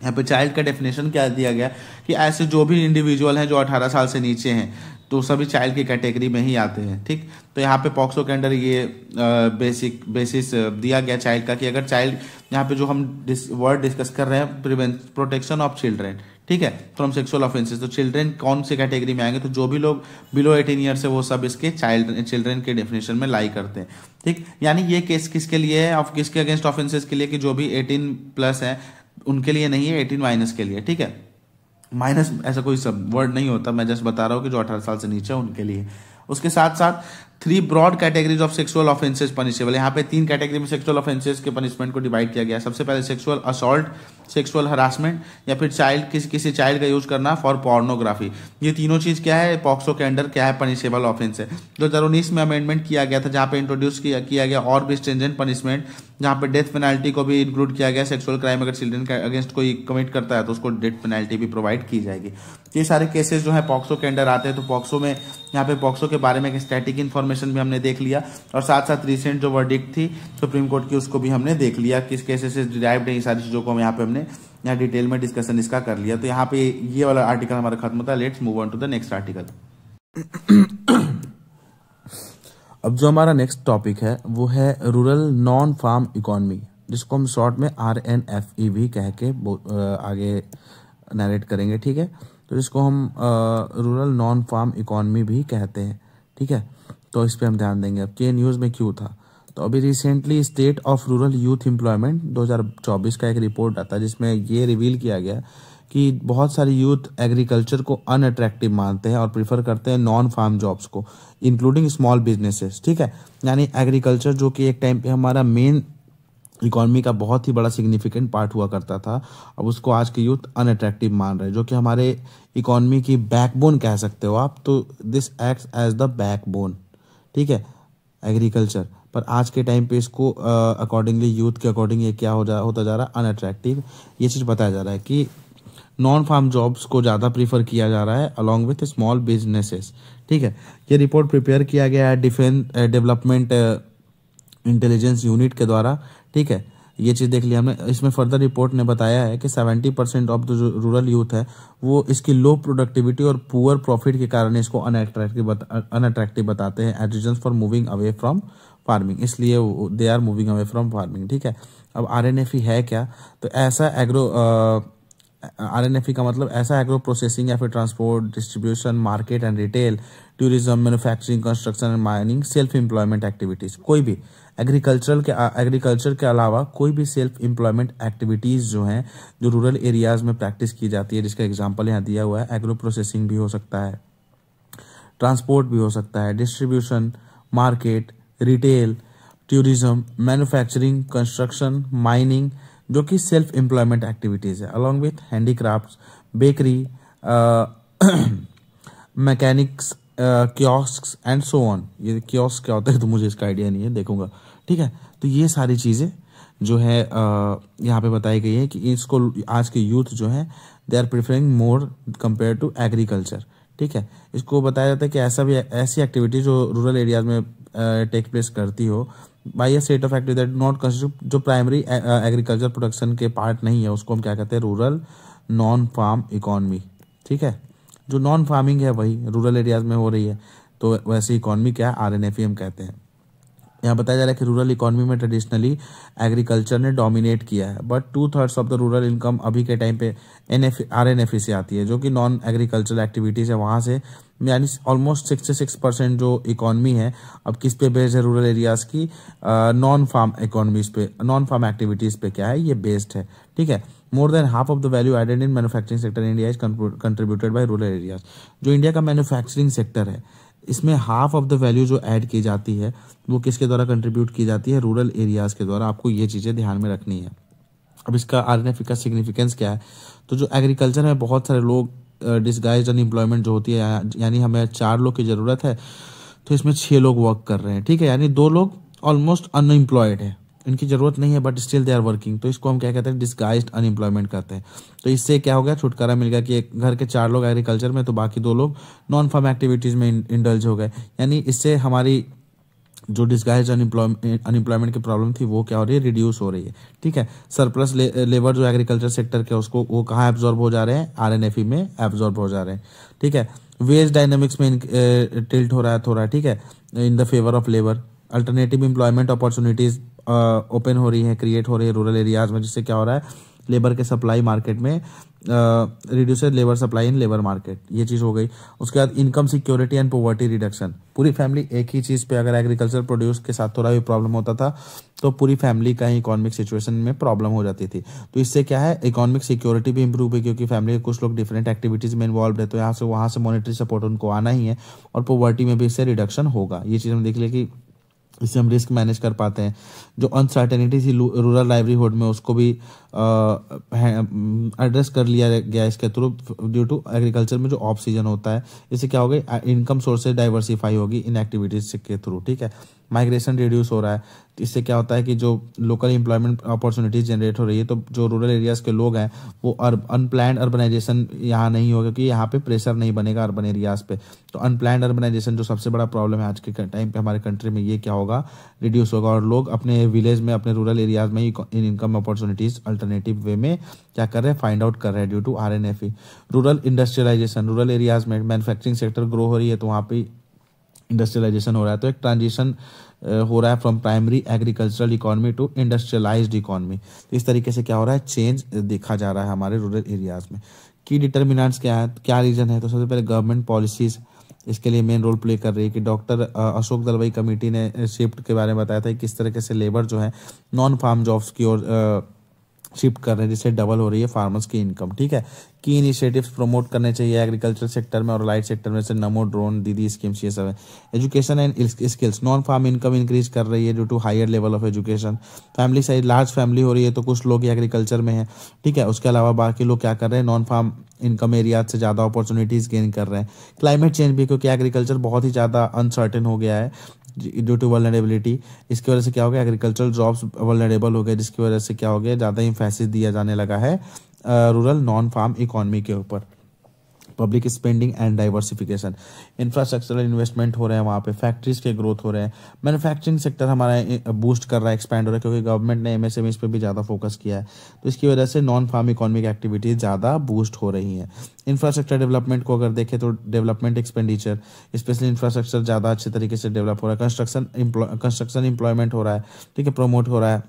यहाँ पे चाइल्ड का डेफिनेशन क्या दिया गया कि ऐसे जो भी इंडिविजुअल हैं जो 18 साल से नीचे हैं, तो सभी चाइल्ड की कैटेगरी में ही आते हैं। ठीक, तो यहाँ पे पॉक्सो के अंडर ये बेसिस दिया गया चाइल्ड का, कि अगर चाइल्ड, यहाँ पे जो हम वर्ड डिस्कस कर रहे हैं, प्रोटेक्शन ऑफ चिल्ड्रेन, ठीक है, फ्रॉम सेक्सुअल ऑफेंसेस, तो चिल्ड्रेन कौन सी कैटेगरी में आएंगे, तो जो भी लोग बिलो 18 ईयर्स है वो सब इसके चिल्ड्रेन के डेफिनेशन में लाई करते हैं। ठीक, यानी ये केस किसके लिए है, किसके अगेंस्ट ऑफेंसेस के लिए, कि जो भी 18+ है उनके लिए नहीं है, 18- के लिए। ठीक है, माइनस ऐसा कोई सब वर्ड नहीं होता, मैं जस्ट बता रहा हूँ कि जो 18 साल से नीचे है उनके लिए। उसके साथ साथ 3 broad categories of sexual offences punishable. यहाँ पे 3 कैटेगरी में सेक्सुअल ऑफेंसेस के पनिशमेंट को डिवाइड किया गया है। सबसे पहले सेक्सुअल असॉल्ट, सेक्सुअल हरासमेंट या फिर चाइल्ड किसी चाइल्ड का यूज करना फॉर पोर्नोग्राफी। ये तीनों चीज क्या है, पॉक्सो के अंडर क्या है, पनिशेबल ऑफेंस है। 2019 में अमेंडमेंट किया गया था जहाँ पे इंट्रोड्यूस किया गया और भी स्ट्रिंजेंट पनिशमेंट, जहाँ पे डेथ पेनाल्टी को भी इंक्लूड किया गया। सेक्सुअल क्राइम अगर चिल्ड्रन के अगेंस्ट कोई कमिट करता है तो उसको डेथ पेनाल्टी भी प्रोवाइड की जाएगी। ये सारे केसेस जो है पॉक्सो के अंडर आते हैं। तो पॉक्सो में यहाँ पे पॉक्सो के बारे में एक स्टैटिक इन्फॉर्मेशन भी हमने देख लिया और साथ साथ रिसेंट जो वर्डिक्ट थी सुप्रीम कोर्ट की उसको भी हमने देख लिया, किस केसेस से डिराइव्ड है। ये सारी चीजों को हम यहाँ पे हमने यहाँ डिटेल में डिस्कशन इसका कर लिया। तो यहाँ पे ये वाला आर्टिकल हमारा खत्म होता है। Let's move on to the next article. अब जो हमारा नेक्स्ट टॉपिक है वो है रूरल नॉन फार्म इकोनॉमी, जिसको हम शॉर्ट में RNFE भी कह के आगे नरेट करेंगे। ठीक है, तो इसको हम रूरल नॉन फार्म इकोनॉमी भी कहते हैं। ठीक है, तो इस पे हम ध्यान देंगे। अब के न्यूज़ में क्यों था, तो अभी recently state of rural youth employment 2024 का एक रिपोर्ट आता है जिसमें ये रिवील किया गया कि बहुत सारे यूथ एग्रीकल्चर को अनअट्रैक्टिव मानते हैं और प्रीफर करते हैं नॉन फार्म जॉब्स को, इंक्लूडिंग स्मॉल बिजनेसेस। ठीक है, यानी एग्रीकल्चर जो कि एक टाइम पे हमारा मेन इकोनॉमी का बहुत ही बड़ा सिग्निफिकेंट पार्ट हुआ करता था, अब उसको आज के यूथ अनअट्रैक्टिव मान रहे हैं, जो कि हमारे इकोनॉमी की बैकबोन कह सकते हो आप। तो this acts as the backbone. ठीक है, एग्रीकल्चर, पर आज के टाइम पे इसको अकॉर्डिंगली यूथ के अकॉर्डिंग ये क्या होता जा रहा है, अनअट्रैक्टिव। ये चीज़ बताया जा रहा है कि नॉन फार्म जॉब्स को ज़्यादा प्रीफर किया जा रहा है अलॉन्ग विथ स्मॉल बिजनेसेस। ठीक है, ये रिपोर्ट प्रिपेयर किया गया है डिफेंस डेवलपमेंट इंटेलिजेंस यूनिट के द्वारा। ठीक है, ये चीज़ देख लिया हमने। इसमें फर्दर रिपोर्ट ने बताया है कि 70% ऑफ द रूरल यूथ है वो इसकी लो प्रोडक्टिविटी और पुअर प्रॉफिट के कारण इसको अनअट्रैक्टिव बताते हैं as reasons for moving away from farming, इसलिए they are moving away from farming. ठीक है, अब RNFE है क्या, तो ऐसा RNFE का मतलब ऐसा एग्रो प्रोसेसिंग या फिर transport, distribution, market and retail, tourism, manufacturing, construction and mining, self employment activities, कोई भी एग्रीकल्चर के अलावा कोई भी सेल्फ एम्प्लॉयमेंट एक्टिविटीज जो हैं जो रूरल एरियाज में प्रैक्टिस की जाती है, जिसका एग्जांपल यहाँ दिया हुआ है। एग्रो प्रोसेसिंग भी हो सकता है, ट्रांसपोर्ट भी हो सकता है, distribution, market, retail, tourism, manufacturing, construction, mining, जो कि सेल्फ एम्प्लॉयमेंट एक्टिविटीज है, along with handicrafts, bakery, mechanics, kiosk and so on. ये कियोस्क क्या होता है तो मुझे इसका आइडिया नहीं है, देखूंगा। ठीक है, तो ये सारी चीज़ें जो है यहाँ पे बताई गई है कि इसको आज के यूथ जो है they are preferring more compare to agriculture. ठीक है, इसको बताया जाता है कि ऐसी एक्टिविटी जो रूरल एरियाज में टेक प्लेस करती हो by a set of activity that not constitute, जो प्राइमरी एग्रीकल्चर प्रोडक्शन के पार्ट नहीं है, उसको हम क्या कहते हैं, रूरल नॉन फार्म इकोनॉमी। ठीक है, जो नॉन फार्मिंग है वही रूरल एरियाज में हो रही है, तो वैसे इकोनॉमी क्या है, RNFE हम कहते हैं। यहाँ बताया जा रहा है कि रूरल इकोनॉमी में ट्रेडिशनली एग्रीकल्चर ने डोमिनेट किया है, but 2/3 of the rural income अभी के टाइम पे RNFE से आती है, जो कि नॉन एग्रीकल्चरल एक्टिविटीज है वहाँ से, यानी ऑलमोस्ट 66% जो इकोनॉमी है अब किस पे बेस्ड है, रूरल एरियाज की नॉन फार्म इकोनॉमीज पे, नॉन फार्म एक्टिविटीज पे क्या है ये बेस्ड है। ठीक है, more than half of the value added in manufacturing sector in India is contributed by rural areas. जो इंडिया का मैन्युफैक्चरिंग सेक्टर है इसमें हाफ ऑफ द वैल्यू जो ऐड की जाती है वो किसके द्वारा कंट्रीब्यूट की जाती है, रूरल एरियाज के द्वारा। आपको ये चीज़ें ध्यान में रखनी है। अब इसका RNFE का सिग्निफिकेंस क्या है, तो जो एग्रीकल्चर में बहुत सारे लोग डिसगाइज्ड अनएम्प्लॉयमेंट जो होती है, यानी हमें 4 लोग की ज़रूरत है तो इसमें 6 लोग वर्क कर रहे हैं। ठीक है, यानी 2 लोग ऑलमोस्ट अनएम्प्लॉयड है, इनकी जरूरत नहीं है but still they are working, तो इसको हम क्या कहते हैं, डिसगाइज्ड अनएम्प्लॉयमेंट कहते हैं। तो इससे क्या हो गया, छुटकारा मिल गया कि एक घर के 4 लोग एग्रीकल्चर में तो बाकी 2 लोग नॉन फार्म एक्टिविटीज में इंडल्ज हो गए, यानी इससे हमारी जो डिसगाइज्ड अनएम्प्लॉयमेंट की प्रॉब्लम थी वो क्या हो रही है, रिड्यूस हो रही है। ठीक है, सरप्लस लेबर जो एग्रीकल्चर सेक्टर के उसको वो कहाँ एब्जॉर्ब हो जा रहे हैं, RNFE में एब्जॉर्ब हो जा रहे हैं। ठीक है, वेज डायनेमिक्स में टिल्ट हो रहा है थोड़ा। ठीक है, in the favour of labour, alternative employment opportunities open हो रही है, क्रिएट हो रही है रूरल एरियाज में, जिससे क्या हो रहा है, लेबर के सप्लाई मार्केट में, reduced labour supply in labour market, ये चीज़ हो गई। उसके बाद income security and poverty reduction, पूरी फैमिली एक ही चीज़ पे अगर एग्रीकल्चर प्रोड्यूस के साथ थोड़ा भी प्रॉब्लम होता था तो पूरी फैमिली का ही इकोनॉमिक सिचुएशन में प्रॉब्लम हो जाती थी। तो इससे क्या है, इकोनॉमिक सिक्योरिटी भी इंप्रूव है, क्योंकि फैमिली के कुछ लोग डिफरेंट एक्टिविटीज में इन्वॉल्व है, तो यहाँ से वहाँ से मॉनेटरी सपोर्ट उनको आना ही है, और पॉवर्टी में भी इससे रिडक्शन होगा। ये चीज़ हम देख लिया कि इससे हम रिस्क मैनेज कर पाते हैं। जो अनसर्टेनिटी थी रूरल लाइवलीहुड में, उसको भी एड्रेस कर लिया गया इसके थ्रू, ड्यू टू एग्रीकल्चर में जो ऑफ सीजन होता है। इससे क्या होगा, इनकम सोर्सेज डाइवर्सिफाई होगी इन एक्टिविटीज के थ्रू, ठीक है। माइग्रेशन रिड्यूस हो रहा है, तो इससे क्या होता है कि जो लोकल एम्प्लॉयमेंट अपॉर्चुनिटीज जनरेट हो रही है, तो जो रूरल एरियाज के लोग हैं वो अनप्लैंड अर्बनाइजेशन यहाँ नहीं होगा, क्योंकि यहाँ पे प्रेशर नहीं बनेगा अर्बन एरियाज पे। तो अनप्लैंड अर्बनाइजेशन जो सबसे बड़ा प्रॉब्लम है आज के टाइम पे हमारे कंट्री में, ये क्या होगा, रिड्यूस होगा, और लोग अपने विलेज में, अपने रूरल एरियाज में इन इनकम अपॉर्चुनिटीज अल्टरनेटिव वे में क्या कर रहे हैं, फाइंड आउट कर रहे हैं due to RNFE। Rural industrialisation, rural areas में मैन्युफैक्चरिंग सेक्टर ग्रो हो रही है, तो वहाँ पे इंडस्ट्रियलाइजेशन हो रहा है। तो एक ट्रांजिशन हो रहा है from primary agricultural economy to industrialised economy. तो इस तरीके से क्या हो रहा है, चेंज देखा जा रहा है हमारे रूरल एरियाज में। की डिटर्मिनेंट्स क्या है, क्या रीजन है, तो सबसे पहले गवर्नमेंट पॉलिसीज इसके लिए मेन रोल प्ले कर रही है। कि डॉक्टर अशोक दलवाई कमेटी ने शिफ्ट के बारे में बताया था, किस तरीके से लेबर जो है नॉन फार्म जॉब्स की ओर शिफ्ट कर रहे हैं, जिससे डबल हो रही है फार्मर्स की इनकम, ठीक है। की इनिशिएटिव्स प्रमोट करने चाहिए एग्रीकल्चर सेक्टर में और लाइट सेक्टर में, से नमो ड्रोन, दीदी स्कीम्स, ये सब है। Education and skills, non farm income increase कर रही है due to higher level of education. Family size, large family हो रही है, तो कुछ लोग एग्रीकल्चर में है, ठीक है। उसके अलावा बाकी लोग क्या कर रहे हैं, नॉन फार्म इनकम एरियाज से ज़्यादा अपॉर्चुनिटीज गेन कर रहे हैं। क्लाइमेट चेंज भी, क्योंकि एग्रीकल्चर बहुत ही ज़्यादा अनसर्टेन हो गया है ड्यू टू वल्नरेबिलिटी। इसकी वजह से क्या हो गया, एग्रीकल्चरल जॉब्स वल्नरेबल हो गए, जिसकी वजह से क्या हो गया, ज़्यादा इंफेसिस दिया जाने लगा है रूरल नॉन फार्म इकोनॉमी के ऊपर। Public spending and diversification, infrastructural investment हो रहे हैं वहाँ पे, फैक्ट्रीज के ग्रोथ हो रहे हैं। मैन्युफैक्चरिंग सेक्टर हमारा बूस्ट कर रहा है, एक्सपैंड हो रहा है, क्योंकि गवर्नमेंट ने MSMEs पे भी ज़्यादा फोकस किया है। तो इसकी वजह से नॉन फार्म इकोनॉमिक एक्टिविटीज ज़्यादा बूस्ट हो रही हैं। इंफ्रास्ट्रक्चर डेवलपमेंट को अगर देखें तो डेवलपमेंट एक्सपेंडिचर, स्पेशली इंफ्रास्ट्रक्चर ज़्यादा अच्छे तरीके से डेवलप हो रहा है। कंस्ट्रक्शन एम्प्लॉयमेंट हो रहा है, ठीक है, प्रमोट हो रहा है।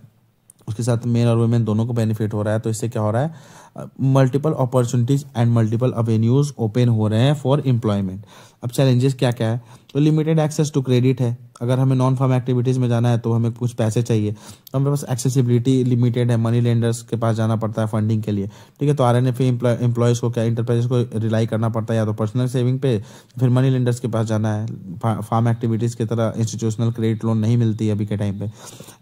उसके साथ मेन और वुमेन दोनों को बेनिफिट हो रहा है। तो इससे क्या हो रहा है, multiple opportunities and multiple avenues open हो रहे हैं फॉर एम्प्लॉयमेंट। अब चैलेंजेस क्या क्या है, तो लिमिटेड एक्सेस टू क्रेडिट है। अगर हमें नॉन फार्म एक्टिविटीज़ में जाना है तो हमें कुछ पैसे चाहिए, तो हमारे पास एक्सेसिबिलिटी लिमिटेड है, मनी लेंडर्स के पास जाना पड़ता है फंडिंग के लिए, ठीक है। तो RNFE एम्प्लॉयज़ को, क्या इंटरप्राइजेस को रिलाई करना पड़ता है या तो पर्सनल सेविंग पे, फिर मनी लेंडर्स के पास जाना है। फार्म एक्टिविटीज़ की तरह इंस्टीट्यूशनल क्रेडिट लोन नहीं मिलती है अभी के टाइम पे।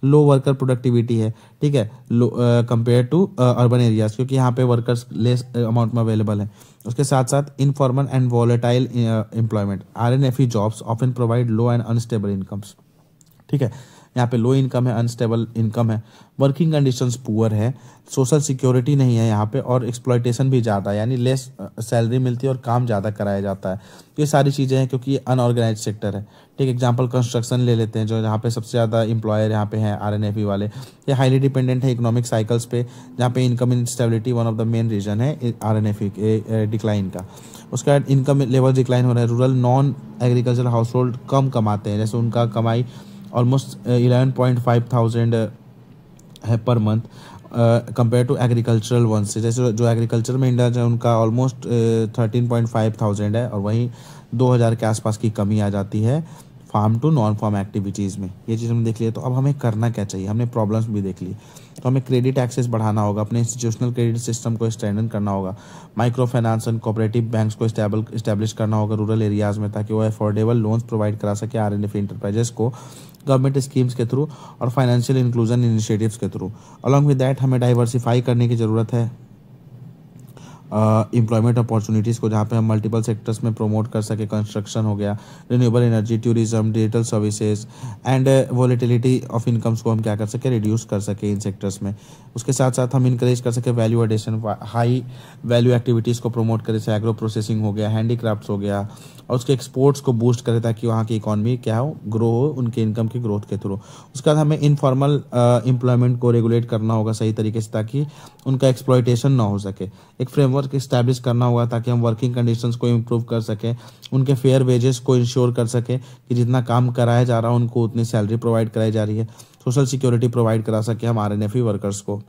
लो वर्कर प्रोडक्टिविटी है, ठीक है, लो कंपेयर टू अर्बन एरियाज, क्योंकि यहाँ पे वर्कर्स लेस अमाउंट में अवेलेबल है। उसके साथ साथ informal and volatile employment, RNFE jobs often provide low and unstable incomes, ठीक है। यहाँ पे लो इनकम है, अनस्टेबल इनकम है, वर्किंग कंडीशंस पुअर है, सोशल सिक्योरिटी नहीं है यहाँ पे, और एक्सप्लॉयटेशन भी ज़्यादा है, यानी लेस सैलरी मिलती है और काम ज़्यादा कराया जाता है। ये सारी चीज़ें हैं क्योंकि ये अनऑर्गेनाइज सेक्टर है, ठीक। एग्जांपल कंस्ट्रक्शन ले लेते हैं, जो यहाँ पे सबसे ज़्यादा एम्प्लॉयर यहाँ पे हैं RNFE वाले। ये हाईली डिपेंडेंट है इकोनॉमिक साइकिल्स पे, जहाँ पे income instability one of the main reason है RNFE के डिक्लाइन का। उसके बाद इनकम लेवल डिक्लाइन हो रहा है। Rural non agriculture household कम कमाते हैं, जैसे उनका कमाई ऑलमोस्ट 11.5 थाउजेंड है per month compare to agricultural one से। जैसे जो एग्रीकल्चर में इंडस्ट्री है उनका ऑलमोस्ट 13.5 थाउजेंड है, और वहीं 2000 के आसपास की कमी आ जाती है farm to non farm activities में। ये चीज़ हमने देख लिया। तो अब हमें करना क्या चाहिए, हमने प्रॉब्लम्स भी देख ली, तो हमें क्रेडिट एक्सेस बढ़ाना होगा, अपने इंस्टीट्यूशनल क्रेडिट सिस्टम को स्ट्रेंथन करना होगा, micro finance and cooperative banks को इस्टेब्लिश करना होगा रूरल एरियाज़ में, ताकि वो अफोर्डेबल लोन्स प्रोवाइड करा सके RNFE इंटरप्राइजेस को गवर्नमेंट स्कीम्स के थ्रू और फाइनेंशियल इंक्लूजन इनिशिएटिव्स के थ्रू। अलॉन्ग विद दैट हमें डाइवर्सिफाई करने की ज़रूरत है एम्प्लॉयमेंट अपॉर्चुनिटीज़ को, जहाँ पे हम मल्टीपल सेक्टर्स में प्रमोट कर सके। कंस्ट्रक्शन हो गया, renewable energy, tourism, digital services and volatility of incomes को हम क्या कर सके, रिड्यूस कर सके इन सेक्टर्स में। उसके साथ साथ हम इंकरेज कर सके value addition, high value activities को प्रमोट करें, जैसे एग्रो प्रोसेसिंग हो गया, हैंडीक्राफ्ट्स हो गया, और उसके एक्सपोर्ट्स को बूस्ट करें ताकि वहाँ की इकॉनमी क्या हो, ग्रो हो उनके इनकम की ग्रोथ के थ्रू। उसके बाद हमें इनफॉर्मल एम्प्लॉयमेंट को रेगुलेट करना होगा सही तरीके से, ताकि उनका एक्सप्लॉयटेशन ना हो सके। एक फ्रेमवर्क इस्टेब्लिश करना होगा ताकि हम वर्किंग कंडीशंस को इम्प्रूव कर सकें, उनके फेयर वेजेस को इंश्योर कर सकें कि जितना काम कराया जा रहा है उनको उतनी सैलरी प्रोवाइड कराई जा रही है, सोशल सिक्योरिटी प्रोवाइड करा सके हम RNFE वर्कर्स को।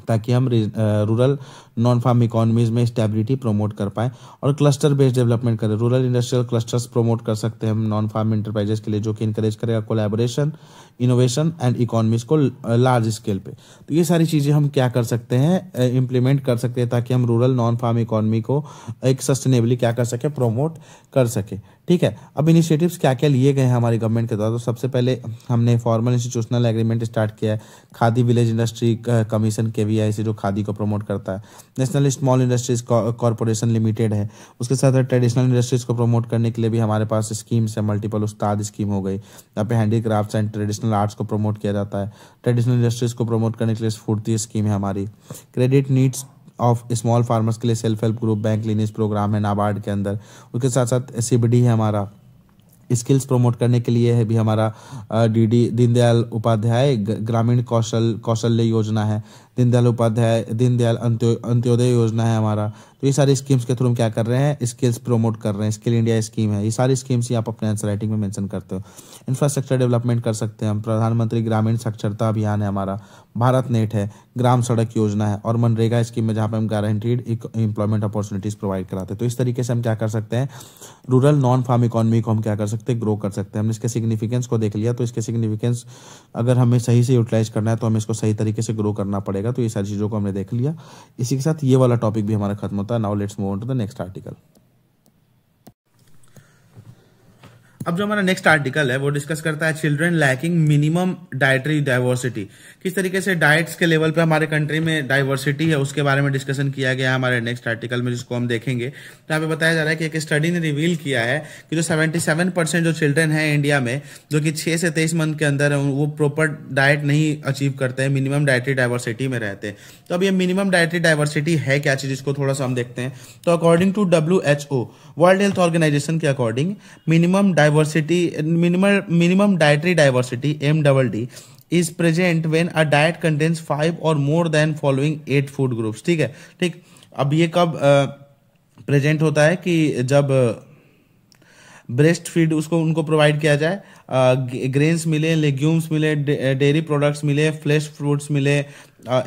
ताकि हम रूरल नॉन फार्म इकोनॉमीज में स्टेबिलिटी प्रमोट कर पाए और क्लस्टर बेस्ड डेवलपमेंट करें। रूरल इंडस्ट्रियल क्लस्टर्स प्रमोट कर सकते हैं हम नॉन फार्म इंटरप्राइजेस के लिए, जो कि इनकरेज करेगा कोलैबोरेशन, इनोवेशन एंड इकोनॉमीज को लार्ज स्केल पे। तो ये सारी चीज़ें हम क्या कर सकते हैं, इम्प्लीमेंट कर सकते हैं, ताकि हम रूरल नॉन फार्म इकोनॉमी को एक सस्टेनेबली क्या कर सके, प्रमोट कर सके। ठीक है, अब इनिशिएटिव्स क्या क्या लिए गए हैं हमारी गवर्नमेंट के द्वारा। तो सबसे पहले हमने फॉर्मल इंस्टीट्यूशनल एग्रीमेंट स्टार्ट किया है, khadi village industry commission KVI से, जो खादी को प्रमोट करता है। National small industries corporation limited है, उसके साथ ट्रेडिशनल इंडस्ट्रीज को प्रमोट करने के लिए भी हमारे पास स्कीम्स है, मल्टीपल उस्ताद स्कीम हो गई, यहाँ पे हैंडीक्राफ्ट्स एंड ट्रेडिशनल आर्ट्स को प्रमोट किया जाता है। ट्रेडिशनल इंडस्ट्रीज को प्रमोट करने के लिए स्फूर्ति स्कीम है हमारी। Credit needs of small farmers के लिए self help group bank linkage programme है नाबार्ड के अंदर। उसके साथ साथ CBD है हमारा। स्किल्स प्रमोट करने के लिए है भी हमारा DD दीनदयाल उपाध्याय ग्रामीण कौशल्य योजना है, दीनदयाल अंत्योदय योजना है हमारा। तो ये सारी स्कीम्स के थ्रू हम क्या कर रहे हैं, स्किल्स प्रमोट कर रहे हैं। स्किल इंडिया स्कीम है, ये सारी स्कीम्स ही आप अपने आंसर राइटिंग में मेंशन करते हो। इंफ्रास्ट्रक्चर डेवलपमेंट कर सकते हैं हम, प्रधानमंत्री ग्रामीण साक्षरता अभियान है हमारा, भारत नेट है, ग्राम सड़क योजना है और मनरेगा स्कीम में जहाँ पे हम गारंटीड एम्प्लॉयमेंट अपॉर्चुनिटीज प्रोवाइड कराते हैं। तो इस तरीके से हम क्या कर सकते हैं, रूरल नॉन फार्म इकोनॉमी को हम क्या कर सकते हैं, ग्रो कर सकते हैं। हमने इसके सिग्निफिकेंस को देख लिया, तो इसके सिग्निफिकेंस अगर हमें सही से यूटिलाइज करना है तो हमें इसको सही तरीके से ग्रो करना पड़ेगा। तो ये सारी चीज़ों को हमने देख लिया। इसी के साथ ये वाला टॉपिक भी हमारा खत्म होता है। Now let's move on to the next article. अब जो हमारा नेक्स्ट आर्टिकल है वो डिस्कस करता है children lacking minimum dietary diversity. किस तरीके से डाइट्स के लेवल पे हमारे कंट्री में डाइवर्सिटी है उसके बारे में डिस्कशन किया गया है हमारे नेक्स्ट आर्टिकल में, जिसको हम देखेंगे। तो यहाँ पे बताया जा रहा है कि एक स्टडी ने रिवील किया है कि जो 77% जो चिल्ड्रन है इंडिया में, जो कि 6 से 23 मंथ के अंदर है, वो प्रॉपर डाइट नहीं अचीव करते हैं, मिनिमम डाइटरी डाइवर्सिटी में रहते हैं। तो अब ये मिनिमम डाइटरी डाइवर्सिटी है क्या चीज, इसको थोड़ा सा हम देखते हैं। तो according to WHO world health organisation के according minimum dietary diversity MDD is present when a diet contains 5 or more than following 8 food groups। ठीक है, ठीक। अब ये कब प्रेजेंट होता है कि जब ब्रेस्ट फीड उनको प्रोवाइड किया जाए, ग्रेन्स मिले, लेग्यूम्स मिले, डेयरी प्रोडक्ट्स मिले, फ्लैश फ्रूट्स मिले,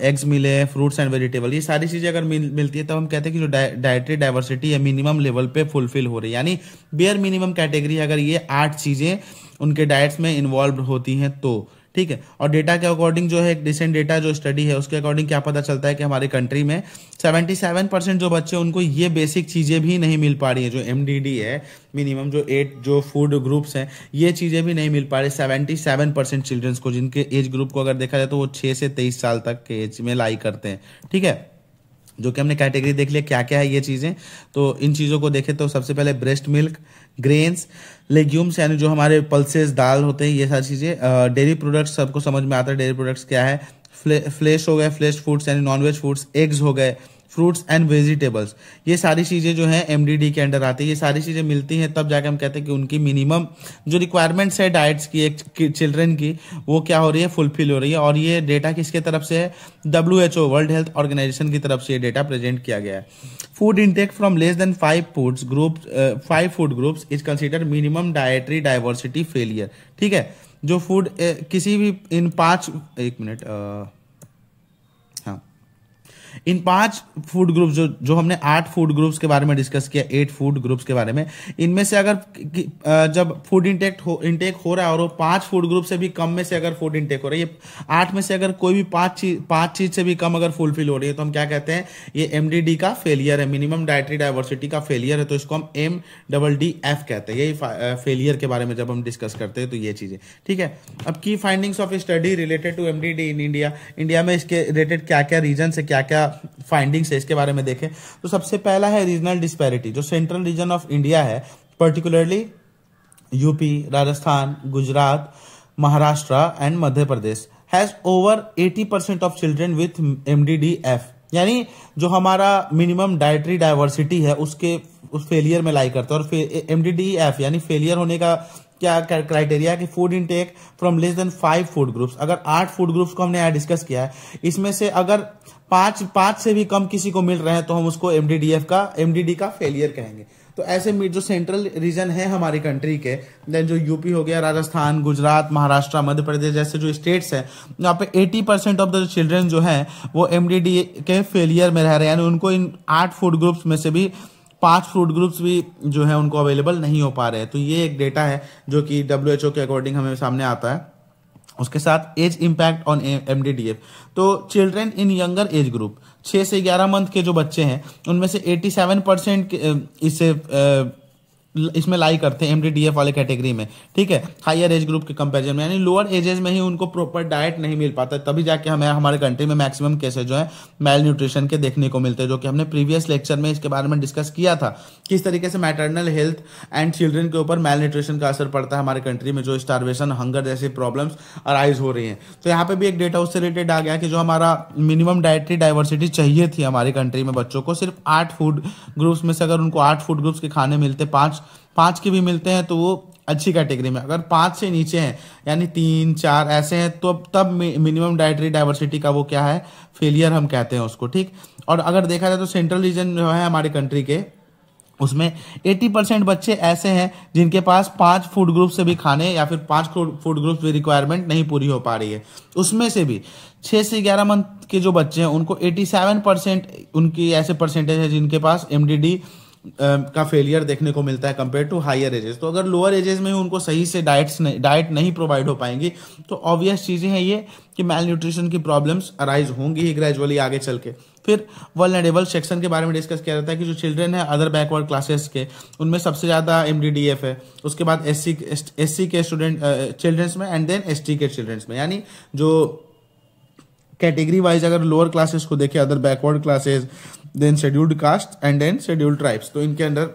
एग्स मिले, फ्रूट्स एंड वेजिटेबल, ये सारी चीजें अगर मिलती है तब हम कहते हैं कि जो डाइटरी डाइवर्सिटी है मिनिमम लेवल पे फुलफिल हो रही है। यानी बेयर मिनिमम कैटेगरी अगर ये 8 चीजें उनके डाइट्स में इन्वॉल्व होती हैं तो ठीक है। और डेटा के अकॉर्डिंग जो है, एक रिसेंट डेटा जो स्टडी है उसके अकॉर्डिंग क्या पता चलता है कि हमारे कंट्री में 77% जो बच्चे उनको ये बेसिक चीजें भी नहीं मिल पा रही है। जो MDD है मिनिमम जो 8 जो फूड ग्रुप्स हैं, ये चीजें भी नहीं मिल पा रही 77% चिल्ड्रंस को, जिनके एज ग्रुप को अगर देखा जाए तो वो 6 से 23 साल तक के एज में लाई करते हैं। ठीक है, जो कि हमने कैटेगरी देख लिया क्या क्या है ये चीजें। तो इन चीजों को देखें तो सबसे पहले ब्रेस्ट मिल्क, ग्रेन्स, लेग्यूम्स यानी जो हमारे पल्सेस दाल होते हैं, ये सारी चीजें। डेयरी प्रोडक्ट्स सबको समझ में आता है डेयरी प्रोडक्ट्स क्या है। फ्लैश हो गए, फ्लैश फूड्स यानी नॉनवेज फूड्स, एग्स हो गए, फ्रूट्स एंड वेजिटेबल्स, ये सारी चीजें जो है MDD के अंडर आती है। ये सारी चीजें मिलती हैं तब जाके हम कहते हैं कि उनकी मिनिमम जो रिक्वायरमेंट्स है डाइट्स की एक चिल्ड्रन की, वो क्या हो रही है, फुलफिल हो रही है। और ये डेटा किसके तरफ से है, WHO वर्ल्ड हेल्थ ऑर्गेनाइजेशन की तरफ से ये डेटा प्रेजेंट किया गया है। Food intake from less than 5 food groups is considered minimum dietary diversity failure. ठीक है, जो फूड किसी भी इन 5 इन 5 फूड ग्रुप्स जो हमने 8 फूड ग्रुप्स के बारे में डिस्कस किया, 8 फूड ग्रुप्स के बारे में, इनमें से अगर जब फूड इंटेक हो रहा है और वो 5 फूड ग्रुप से भी कम में से अगर फूड इंटेक हो रहा है, ये 8 में से अगर कोई भी 5 चीज से भी कम अगर फुलफिल हो रही है तो हम क्या कहते हैं, ये MDD का फेलियर है, मिनिमम डाइटरी डाइवर्सिटी का फेलियर है। तो इसको हम MDDF कहते हैं। यही फेलियर के बारे में जब हम डिस्कस करते हैं तो ये चीजें। ठीक है, अब की findings of study related to MDD इन इंडिया में इसके रिलेटेड क्या क्या रीजन से क्या क्या फाइंडिंग्स है इसके बारे में देखें तो सबसे पहला है रीजनल डिस्पैरिटी। जो सेंट्रल रीजन ऑफ इंडिया है, particularly UP, Rajasthan, Gujarat, Maharashtra and Madhya Pradesh, has over 80% of children with MDDF, यानी जो हमारा मिनिमम डाइटरी डाइवर्सिटी है उसके उस फेलियर में लाई करता है। और MDDF यानी फेलियर होने का क्या क्राइटेरिया कि food intake from less than 5 food groups. अगर 8 फूड ग्रुप्स को हमने यहाँ डिस्कस किया है, इसमें से अगर 5 से भी कम किसी को मिल रहे हैं तो हम उसको MDD का फेलियर कहेंगे। तो ऐसे जो सेंट्रल रीजन है हमारी कंट्री के, देन जो यूपी हो गया, राजस्थान, गुजरात, महाराष्ट्र, मध्य प्रदेश जैसे जो स्टेट्स हैं, यहाँ पे 80% ऑफ द चिल्ड्रन जो हैं वो MDD के फेलियर में रह रहे हैं, यानी उनको इन 8 फूड ग्रुप्स में से भी 5 फूड ग्रुप्स भी जो है उनको अवेलेबल नहीं हो पा रहे हैं। तो ये एक डेटा है जो कि WHO के अकॉर्डिंग हमें सामने आता है। उसके साथ एज इम्पैक्ट ऑन MDDF, तो children in younger age group 6 से 11 मंथ के जो बच्चे हैं उनमें से 87% इसमें लाई करते हैं MDDF वाले कैटेगरी में, ठीक है, हायर एज ग्रुप के कंपैरिजन में, यानी लोअर एजेस में ही उनको प्रॉपर डाइट नहीं मिल पाता, तभी जाके हमें हमारे कंट्री में मैक्सिमम केसेस जो है मेल न्यूट्रिशन के देखने को मिलते हैं, जो कि हमने प्रीवियस लेक्चर में इसके बारे में डिस्कस किया था, किस तरीके से मैटरनल हेल्थ एंड चिल्ड्रन के ऊपर मेल न्यूट्रिशन का असर पड़ता है हमारे कंट्री में, जो स्टारवेशन, हंगर जैसी प्रॉब्लम्स अराइज हो रही हैं। तो यहाँ पे भी एक डेटा उससे रिलेटेड आ गया कि जो हमारा मिनिमम डाइटरी डाइवर्सिटी चाहिए थी हमारी कंट्री में बच्चों को, सिर्फ 8 फूड ग्रुप्स में से अगर उनको 8 फूड ग्रुप्स के खाने मिलते, 5 के भी मिलते हैं तो वो अच्छी कैटेगरी में, अगर 5 से नीचे हैं यानी 3, 4 ऐसे हैं तो तब मिनिमम डाइटरी डाइवर्सिटी का वो क्या है, फेलियर हम कहते हैं उसको, ठीक। और अगर देखा जाए तो सेंट्रल रीजन जो है हमारी कंट्री के, उसमें 80% बच्चे ऐसे हैं जिनके पास 5 फूड ग्रुप से भी खाने या फिर 5 फूड ग्रुप की रिक्वायरमेंट नहीं पूरी हो पा रही है। उसमें से भी 6 से 11 मंथ के जो बच्चे हैं उनको 87% उनकी ऐसे परसेंटेज है जिनके पास MDD का फेलियर देखने को मिलता है कंपेयर टू हायर एजेस। तो अगर लोअर एजेस में उनको सही से डाइट नहीं प्रोवाइड हो पाएंगी तो ऑब्वियस चीजें हैं ये कि मेल न्यूट्रिशन की प्रॉब्लम्स अराइज होंगी ही ग्रेजुअली आगे चल के। फिर वल्नरेबल सेक्शन के बारे में डिस्कस किया जाता है कि जो चिल्ड्रन है अदर बैकवर्ड क्लासेस के, उनमें सबसे ज्यादा MDDF है, उसके बाद SC के स्टूडेंट चिल्ड्रंस में, एंड देन ST के चिल्ड्रंस में, यानी जो कैटेगरी वाइज अगर लोअर क्लासेस को देखें, other backward classes, then scheduled caste and then scheduled tribes, तो इनके अंदर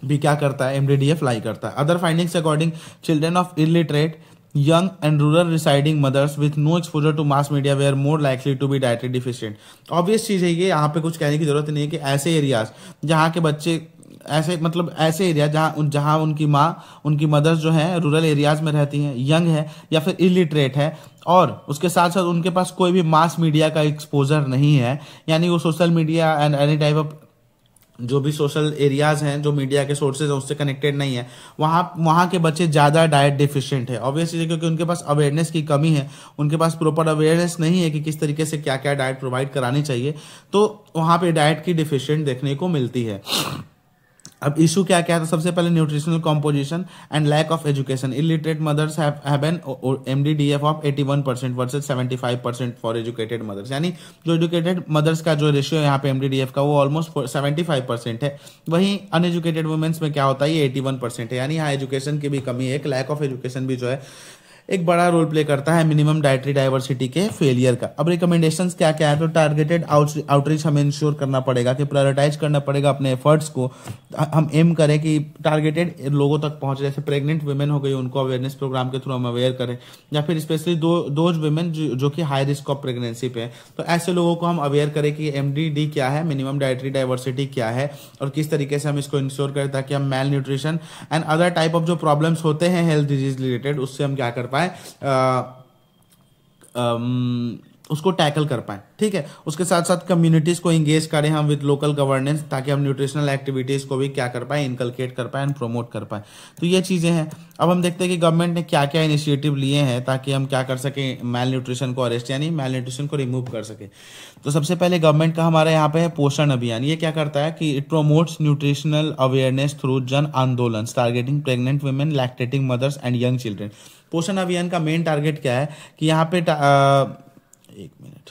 भी क्या करता है, MDDF लाई करता है। Other findings according children of illiterate young and rural residing mothers with no exposure to mass media were more likely to be dietary deficient। Obvious चीज है ये, यहाँ पे कुछ कहने की जरूरत नहीं है कि ऐसे एरियाज जहाँ के बच्चे ऐसे एरिया जहाँ उनकी माँ, उनकी मदर्स जो है रूरल एरियाज में रहती हैं, यंग है या फिर इलिटरेट है, और उसके साथ साथ उनके पास कोई भी मास मीडिया का एक्सपोजर नहीं है, यानी वो social media and any type of जो भी सोशल एरियाज हैं, जो मीडिया के सोर्सेज हैं उससे कनेक्टेड नहीं है, वहाँ के बच्चे ज़्यादा डाइट डिफिशिएंट है। ऑब्वियसली क्योंकि उनके पास अवेयरनेस की कमी है, उनके पास प्रॉपर अवेयरनेस नहीं है कि किस तरीके से क्या क्या डाइट प्रोवाइड करानी चाहिए, तो वहाँ पे डाइट की डिफिशिएंट देखने को मिलती है। अब इशू क्या क्या है, तो सबसे पहले nutritional composition and lack of education. Illiterate mothers have an MDDF of 81% versus 75% for educated mothers, यानी जो एजुकेटेड मदर्स का जो रेशियो यहाँ पे MDDF का वो ऑलमोस्ट 75% है, वहीं अनएजुकेटेड वुमेन्स में क्या होता है, ये 81% है, यानी यहाँ एजुकेशन की भी कमी है, एक लैक ऑफ एजुकेशन भी जो है एक बड़ा रोल प्ले करता है मिनिमम डाइटरी डाइवर्सिटी के फेलियर का। अब रिकमेंडेशंस क्या क्या है, तो टारगेटेड आउटरीच हमें इंश्योर करना पड़ेगा कि प्रायोरिटाइज करना पड़ेगा अपने एफर्ट्स को, हम एम करें कि टारगेटेड लोगों तक पहुंचे, जैसे प्रेग्नेंट वुमेन हो गई उनको अवेयरनेस प्रोग्राम के थ्रू हम अवेयर करें, या फिर स्पेशली दोज वुमेन जो कि हाई रिस्क ऑफ प्रेगनेंसी पे है, तो ऐसे लोगों को हम अवेयर करें कि MDD क्या है, मिनिमम डाइटरी डाइवर्सिटी क्या है, और किस तरीके से हम इसको इंश्योर करें ताकि हम mail nutrition and other type of जो प्रॉब्लम्स होते हैं हेल्थ डिजीज रिलेटेड उससे हम क्या कर पाए, उसको टैकल कर पाए, ठीक है। उसके साथ साथ कम्युनिटीज को एंगेज करें हम विद लोकल गवर्नेंस, ताकि हम न्यूट्रिशनल एक्टिविटीज को भी क्या कर पाए, इनकलकेट कर पाए एंड प्रमोट कर पाए। तो ये चीजें हैं। अब हम देखते हैं कि गवर्नमेंट ने क्या क्या इनिशिएटिव लिए हैं ताकि हम क्या कर सकें, मेल न्यूट्रिशन को अरेस्ट यानी मेल न्यूट्रिशन को रिमूव कर सके। तो सबसे पहले गवर्नमेंट का हमारे यहाँ पे है पोषण अभियान। ये क्या करता है कि it promotes nutritional awareness through जन आंदोलन targeting pregnant women, lactating mothers and young children. पोषण अभियान का मेन टारगेट क्या है कि यहाँ पे एक मिनट,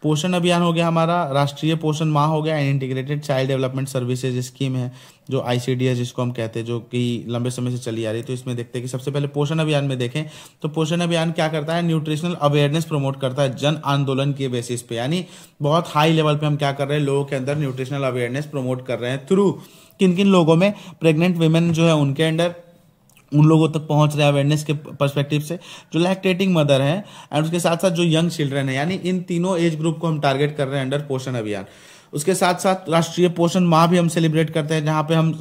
पोषण अभियान हो गया हमारा, राष्ट्रीय पोषण माह हो गया, integrated child development services scheme है जो ICDS जिसको हम कहते हैं, जो कि लंबे समय से चली आ रही है। तो इसमें देखते हैं कि सबसे पहले पोषण अभियान में देखें तो पोषण अभियान क्या करता है, न्यूट्रिशनल अवेयरनेस प्रमोट करता है जन आंदोलन के बेसिस पे, यानी बहुत हाई लेवल पे हम क्या कर रहे हैं, लोगों के अंदर न्यूट्रिशनल अवेयरनेस प्रमोट कर रहे हैं थ्रू किन किन लोगों में, प्रेग्नेंट वुमेन जो है उनके अंदर, उन लोगों तक पहुंच रहे हैं अवेयरनेस के पर्सपेक्टिव से, जो लैक्टेटिंग मदर है एंड उसके साथ साथ जो यंग चिल्ड्रन है, यानी इन तीनों एज ग्रुप को हम टारगेट कर रहे हैं अंडर पोषण अभियान। उसके साथ साथ राष्ट्रीय पोषण माह भी हम सेलिब्रेट करते हैं, जहाँ पे हम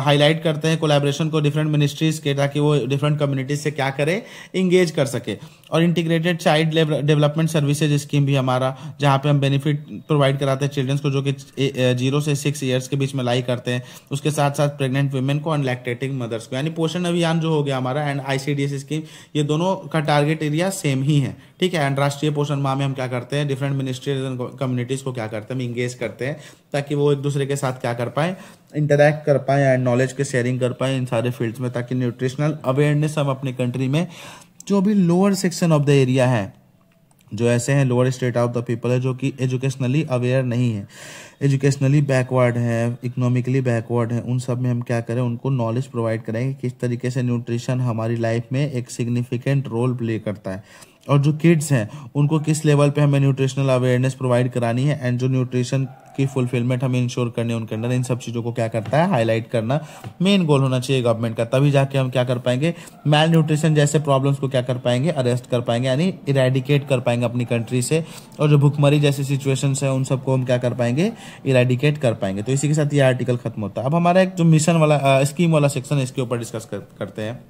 हाईलाइट करते हैं कोलैबोरेशन को डिफरेंट मिनिस्ट्रीज के, ताकि वो डिफरेंट कम्युनिटीज से क्या करें, इंगेज कर सके। और integrated child development services scheme भी हमारा, जहाँ पे हम बेनिफिट प्रोवाइड कराते हैं चिल्ड्रंस को जो कि 0 से 6 ईयर्स के बीच में लाई करते हैं, उसके साथ साथ प्रेग्नेंट वुमेन को एंड लैक्टेटिंग मदर्स को। यानी पोषण अभियान जो हो गया हमारा एंड ICDS स्कीम, ये दोनों का टारगेट एरिया सेम ही है, ठीक है। एंड राष्ट्रीय पोषण माह में हम क्या करते हैं, डिफरेंट मिनिस्ट्रीज एंड कम्युनिटीज को क्या करते हैं, हम इंगेज करते हैं ताकि वो एक दूसरे के साथ क्या कर पाए, इंटरैक्ट कर पाए एंड नॉलेज के शेयरिंग कर पाए इन सारे फील्ड्स में, ताकि न्यूट्रिशनल अवेयरनेस हम अपनी कंट्री में जो भी lower section of the area है, जो ऐसे हैं lower state of the people है जो कि एजुकेशनली अवेयर नहीं है, एजुकेशनली बैकवर्ड है, इकोनॉमिकली बैकवर्ड है, उन सब में हम क्या करें, उनको नॉलेज प्रोवाइड करेंगे किस तरीके से न्यूट्रिशन हमारी लाइफ में एक सिग्निफिकेंट रोल प्ले करता है, और जो किड्स हैं उनको किस लेवल पे हमें न्यूट्रिशनल अवेयरनेस प्रोवाइड करानी है एंड जो न्यूट्रिशन की फुलफिलमेंट हमें इंश्योर करनी है उनके अंदर, इन सब चीज़ों को क्या करता है, हाईलाइट करना मेन गोल होना चाहिए गवर्नमेंट का। तभी जाके हम क्या कर पाएंगे, मैल न्यूट्रिशन जैसे प्रॉब्लम्स को क्या कर पाएंगे, अरेस्ट कर पाएंगे, यानी इरेडिकेट कर पाएंगे अपनी कंट्री से, और जो भुखमरी जैसी सिचुएशंस है उन सबको हम क्या कर पाएंगे, इरेडिकेट कर पाएंगे। तो इसी के साथ ये आर्टिकल खत्म होता है। अब हमारा एक जो मिशन वाला स्कीम वाला सेक्शन है, इसके ऊपर डिस्कस करते हैं।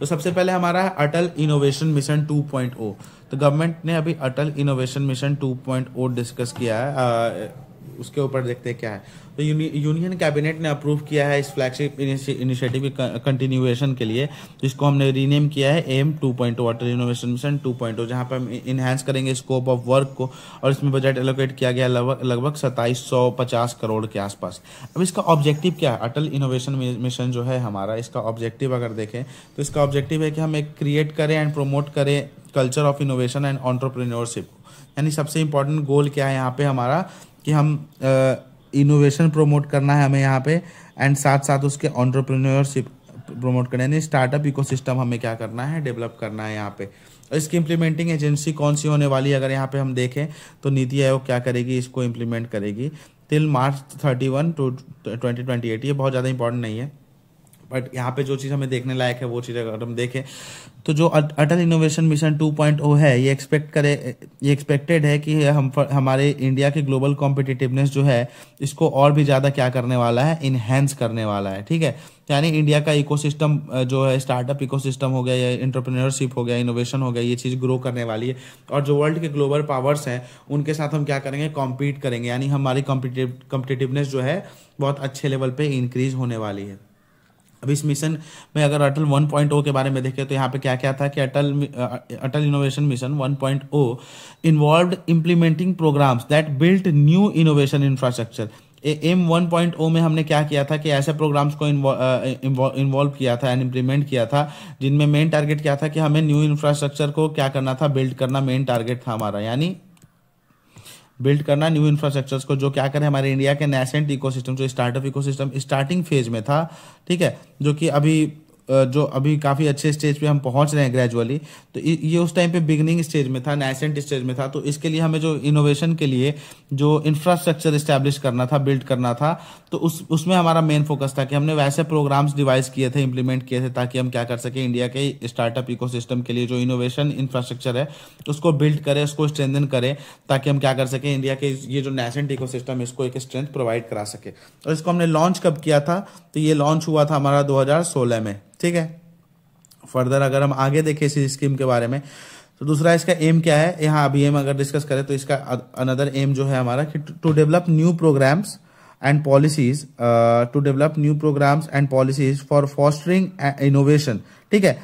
तो सबसे पहले हमारा है अटल इनोवेशन मिशन 2.0। तो गवर्नमेंट ने अभी अटल इनोवेशन मिशन 2.0 डिस्कस किया है, उसके ऊपर देखते हैं क्या है। तो यूनियन कैबिनेट ने अप्रूव किया है इस फ्लैगशिप इनिशिएटिव की कंटिन्यूएशन के लिए, जिसको हमने रीनेम किया है एम 2.0, अटल इनोवेशन मिशन 2.0, जहां पर हम इनहेंस करेंगे स्कोप ऑफ वर्क को, और इसमें बजट एलोकेट किया गया लगभग 2750 करोड़ के आसपास। अब इसका ऑब्जेक्टिव क्या है, अटल इनोवेशन मिशन जो है हमारा, इसका ऑब्जेक्टिव अगर देखें तो इसका ऑब्जेक्टिव है कि हम एक क्रिएट करें एंड प्रोमोट करें culture of innovation and entrepreneurship. यानी सबसे इंपॉर्टेंट गोल क्या है यहाँ पे हमारा, कि हम इनोवेशन प्रमोट करना है हमें यहाँ पे, एंड साथ साथ उसके एंटरप्रेन्योरशिप प्रमोट करना है, यानी स्टार्टअप इकोसिस्टम हमें क्या करना है, डेवलप करना है यहाँ पे। और इसकी इंप्लीमेंटिंग एजेंसी कौन सी होने वाली है, अगर यहाँ पे हम देखें तो नीति आयोग क्या करेगी, इसको इम्प्लीमेंट करेगी टिल March 31 to 2028। ये बहुत ज़्यादा इंपॉर्टेंट नहीं है, बट यहाँ पे जो चीज़ हमें देखने लायक है वो चीज़ अगर हम देखें तो जो अटल इनोवेशन मिशन 2.0 है, ये एक्सपेक्टेड है कि हमारे इंडिया के ग्लोबल कॉम्पिटिटिवनेस जो है इसको और भी ज़्यादा क्या करने वाला है, इनहेंस करने वाला है, ठीक है। यानी इंडिया का इकोसिस्टम जो है, स्टार्टअप इकोसिस्टम हो गया या एंटरप्रेन्योरशिप हो गया, इनोवेशन हो गया, ये चीज़ ग्रो करने वाली है, और जो वर्ल्ड के ग्लोबल पावर्स हैं उनके साथ हम क्या करेंगे, कॉम्पीट करेंगे, यानी हमारी कॉम्पिटिटिवनेस जो है बहुत अच्छे लेवल पे इंक्रीज होने वाली है। अब इस मिशन में अगर अटल 1.0 के बारे में देखें तो यहाँ पे क्या क्या था कि Atal innovation mission 1.0 involved implementing programmes that built new innovation infrastructure. AIM 1.0 में हमने क्या किया था कि ऐसे प्रोग्राम्स को इन्वॉल्व किया था एंड इम्प्लीमेंट किया था, जिनमें मेन टारगेट क्या था कि हमें न्यू इंफ्रास्ट्रक्चर को क्या करना था, बिल्ड करना मेन टारगेट था हमारा, यानी बिल्ड करना न्यू इंफ्रास्ट्रक्चर्स को जो क्या करें, हमारे इंडिया के नेसेंट इकोसिस्टम, जो स्टार्टअप इकोसिस्टम स्टार्टिंग फेज में था, ठीक है, जो कि अभी काफ़ी अच्छे स्टेज पे हम पहुंच रहे हैं ग्रेजुअली। तो ये उस टाइम पे बिगनिंग स्टेज में था, नेसेंट स्टेज में था। तो इसके लिए हमें जो इनोवेशन के लिए जो इंफ्रास्ट्रक्चर इस्टेब्लिश करना था, बिल्ड करना था, तो उसमें हमारा मेन फोकस था कि हमने वैसे प्रोग्राम्स डिवाइस किए थे, इंप्लीमेंट किए थे, ताकि हम क्या कर सके, इंडिया के स्टार्टअप इकोसिस्टम के लिए जो इनोवेशन इंफ्रास्ट्रक्चर है उसको बिल्ड करें, उसको स्ट्रेंथन करें, ताकि हम क्या कर सके, इंडिया के ये जो नेसेंट इकोसिस्टम है इसको एक स्ट्रेंथ प्रोवाइड करा सके। और इसको हमने लॉन्च कब किया था, तो ये लॉन्च हुआ था हमारा 2016 में, ठीक है। फर्दर अगर हम आगे देखें इस स्कीम के बारे में, तो दूसरा इसका एम क्या है, यहाँ अभी एम अगर डिस्कस करें तो इसका अनदर एम जो है हमारा कि to develop new programmes and policies, for fostering innovation, ठीक है।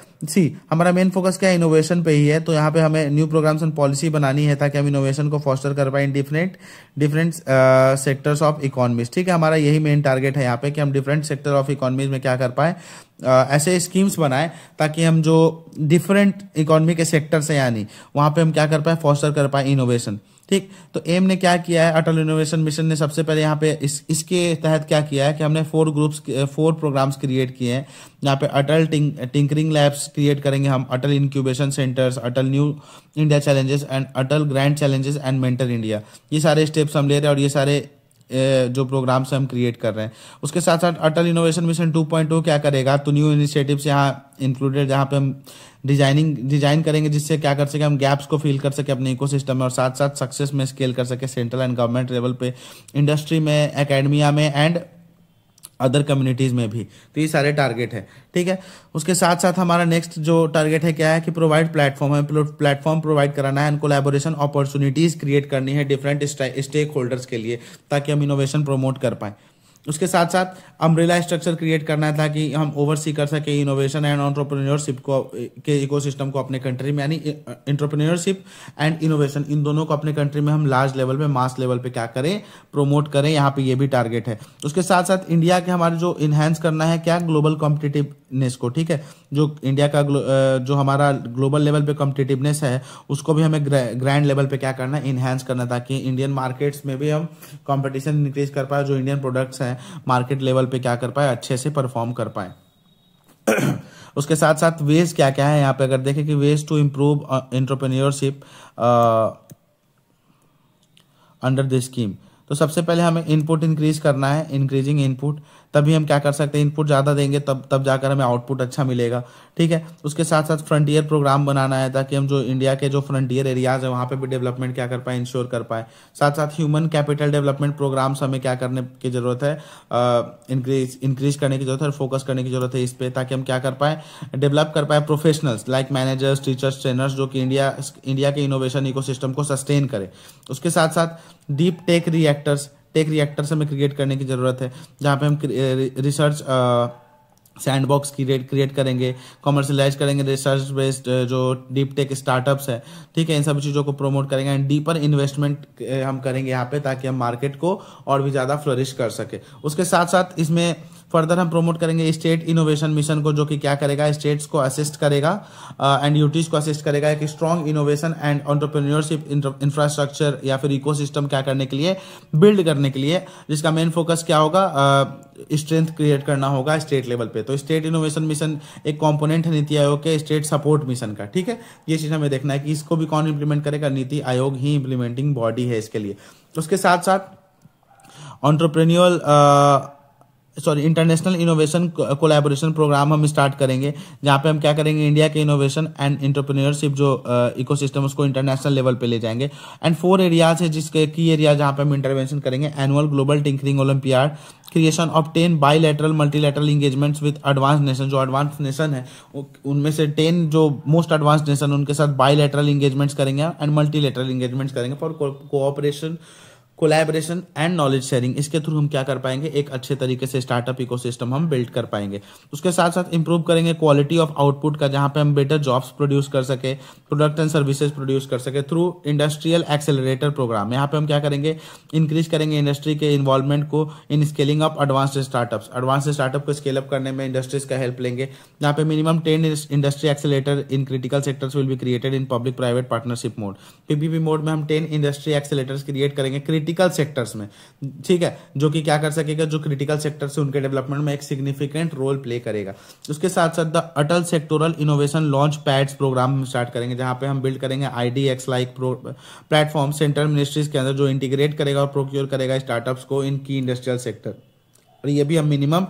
हमारा मेन फोकस क्या है, इनोवेशन पे ही है। तो यहाँ पे हमें न्यू प्रोग्राम्स एंड पॉलिसी बनानी है ताकि हम इनोवेशन को फॉस्टर कर पाए in different sectors of economies, ठीक है। हमारा यही मेन टारगेट है यहाँ पे कि हम डिफरेंट सेक्टर ऑफ इकोनॉमीज में क्या कर पाए, ऐसे स्कीम्स बनाए ताकि हम जो डिफरेंट इकोनॉमी के सेक्टर्स हैं, यानी वहाँ पे हम क्या कर पाए, फॉस्टर कर पाए इनोवेशन, ठीक। तो एम ने क्या किया है, अटल इनोवेशन मिशन ने सबसे पहले यहाँ पे इसके तहत क्या किया है कि हमने 4 प्रोग्राम्स क्रिएट किए हैं। यहाँ पे अटल टिंकरिंग लैब्स क्रिएट करेंगे हम, Atal incubation centres, Atal new India challenges and Atal grand challenges and mentor India. ये सारे स्टेप्स हम ले रहे हैं और ये सारे जो प्रोग्राम्स हम क्रिएट कर रहे हैं। उसके साथ साथ अटल इनोवेशन मिशन 2.0 क्या करेगा, तो न्यू इनिशिएटिव्स यहाँ इंक्लूडेड, जहाँ पे हम डिजाइन करेंगे जिससे क्या कर सके, हम गैप्स को फिल कर सके अपने इकोसिस्टम में, और साथ साथ सक्सेस में स्केल कर सके सेंट्रल एंड गवर्नमेंट लेवल पे, इंडस्ट्री में, एकेडमिया में एंड अदर कम्युनिटीज़ में भी। तो ये सारे टारगेट है, ठीक है। उसके साथ साथ हमारा नेक्स्ट जो टारगेट है क्या है कि प्रोवाइड प्लेटफॉर्म है, प्लेटफॉर्म प्रोवाइड कराना है एंड कोलैबोरेशन अपॉर्चुनिटीज़ क्रिएट करनी है डिफरेंट स्टेक होल्डर्स के लिए, ताकि हम इनोवेशन प्रमोट कर पाएँ। उसके साथ साथ अम्ब्रेला स्ट्रक्चर क्रिएट करना है ताकि हम ओवरसी कर सके इनोवेशन एंड एंटरप्रेन्योरशिप को के इकोसिस्टम को अपने कंट्री में, यानी एंटरप्रेन्योरशिप एंड इनोवेशन इन दोनों को अपने कंट्री में हम लार्ज लेवल पे, मास लेवल पे क्या करें, प्रमोट करें। यहाँ पे ये भी टारगेट है। उसके साथ साथ इंडिया के हमारे जो इन्हेंस करना है क्या, ग्लोबल कॉम्पिटिटिवनेस को, ठीक है। जो इंडिया का जो हमारा ग्लोबल लेवल पे कॉम्पिटिटिवनेस है उसको भी हमें ग्रैंड लेवल पे क्या करना है, इन्हेंस करना, ताकि इंडियन मार्केट्स में भी हम कंपटीशन इंक्रीज कर पाए, जो इंडियन प्रोडक्ट्स हैं मार्केट लेवल पे क्या कर पाए, अच्छे से परफॉर्म कर पाए। उसके साथ साथ वेज क्या क्या है यहाँ पे, अगर देखें कि ways to improve entrepreneurship under the scheme. तो सबसे पहले हमें इनपुट इंक्रीज करना है, इंक्रीजिंग इनपुट, तभी हम क्या कर सकते हैं, इनपुट ज़्यादा देंगे तब जाकर हमें आउटपुट अच्छा मिलेगा, ठीक है। उसके साथ साथ फ्रंटियर प्रोग्राम बनाना है ताकि हम जो इंडिया के जो फ्रंटियर एरियाज है वहाँ पे भी डेवलपमेंट क्या कर पाए, इंश्योर कर पाए। साथ साथ ह्यूमन कैपिटल डेवलपमेंट प्रोग्राम्स हमें क्या करने की जरूरत है, इंक्रीज करने की जरूरत है, फोकस करने की जरूरत है इस पर, ताकि हम क्या कर पाए, डेवलप कर पाए professionals like managers, teachers, trainers, जो कि इंडिया के इनोवेशन इकोसिस्टम को सस्टेन करे। उसके साथ साथ डीप टेक रिएक्टर्स हमें क्रिएट करने की जरूरत है, जहाँ पे हम रिसर्च सैंडबॉक्स क्रिएट करेंगे, कमर्शलाइज करेंगे रिसर्च बेस्ड जो डीप टेक स्टार्टअप्स है, ठीक है। इन सब चीज़ों को प्रमोट करेंगे एंड डीपर इन्वेस्टमेंट हम करेंगे यहाँ पे, ताकि हम मार्केट को और भी ज़्यादा फ्लरिश कर सके। उसके साथ साथ इसमें फर्दर हम प्रमोट करेंगे स्टेट इनोवेशन मिशन को, जो कि क्या करेगा, स्टेट्स को असिस्ट करेगा एंड यूटीज को असिस्ट करेगा एक strong innovation and entrepreneurship infrastructure या फिर इकोसिस्टम क्या करने के लिए, बिल्ड करने के लिए, जिसका मेन फोकस क्या होगा, स्ट्रेंथ क्रिएट करना होगा स्टेट लेवल पे। तो स्टेट इनोवेशन मिशन एक कंपोनेंट है नीति आयोग के स्टेट सपोर्ट मिशन का, ठीक है। ये चीज़ हमें देखना है कि इसको भी कौन इंप्लीमेंट करेगा, नीति आयोग ही इंप्लीमेंटिंग बॉडी है इसके लिए। उसके साथ साथ इंटरनेशनल इनोवेशन कोलैबोरेशन प्रोग्राम हम स्टार्ट करेंगे, जहाँ पे हम क्या करेंगे, इंडिया के इनोवेशन एंड एंटरप्रेन्योरशिप जो इकोसिस्टम उसको इंटरनेशनल लेवल पे ले जाएंगे। एंड 4 एरियाज है जिसके की एरिया जहाँ पे हम इंटरवेंशन करेंगे, annual global tinkering olympiad, creation of 10 bilateral multilateral engagements with advance nation, जो एडवांस नेशन है उनमें से 10 जो मोस्ट एडवांस नेशन उनके साथ बाईलैटरल इंगेजमेंट्स करेंगे एंड मल्टीलैटरल इंगेजमेंट्स करेंगे for cooperation, collaboration and knowledge sharing. इसके थ्रू हम क्या कर पाएंगे, एक अच्छे तरीके से स्टार्टअप इकोसिस्टम हम बिल्ड कर पाएंगे। उसके साथ साथ इंप्रूव करेंगे क्वालिटी ऑफ आउटपुट का, जहां पे हम बेटर जॉब्स प्रोड्यूस कर सके, प्रोडक्ट एंड सर्विसेज प्रोड्यूस कर सके थ्रू इंडस्ट्रियल एक्सेलरेटर प्रोग्राम। यहाँ पे हम क्या करेंगे, इंक्रीज करेंगे इंडस्ट्री के इन्वॉल्वमेंट को इन स्केलिंग अप एडवांस्ड स्टार्टअप को स्केल अप करने में इंडस्ट्रीज का हेल्प लेंगे, जहाँ पे minimum 10 industry accelerator in critical sectors will be created in public private partnership mode. PPP mode में हम 10 इंडस्ट्री एक्सेलेरेटर्स क्रिएट करेंगे क्रिटिकल सेक्टर्स में, ठीक है, जो कि क्या कर सकेगा, जो क्रिटिकल सेक्टर्स है उनके डेवलपमेंट में एक सिग्निफिकेंट रोल प्ले करेगा। उसके साथ साथ the Atal sectoral innovation launch pads programme हम स्टार्ट करेंगे, जहां पे हम बिल्ड करेंगे IDX like platform central ministries के अंदर, जो इंटीग्रेट करेगा और प्रोक्योर करेगा स्टार्टअप्स को इन की इंडस्ट्रियल सेक्टर। और ये भी हम मिनिमम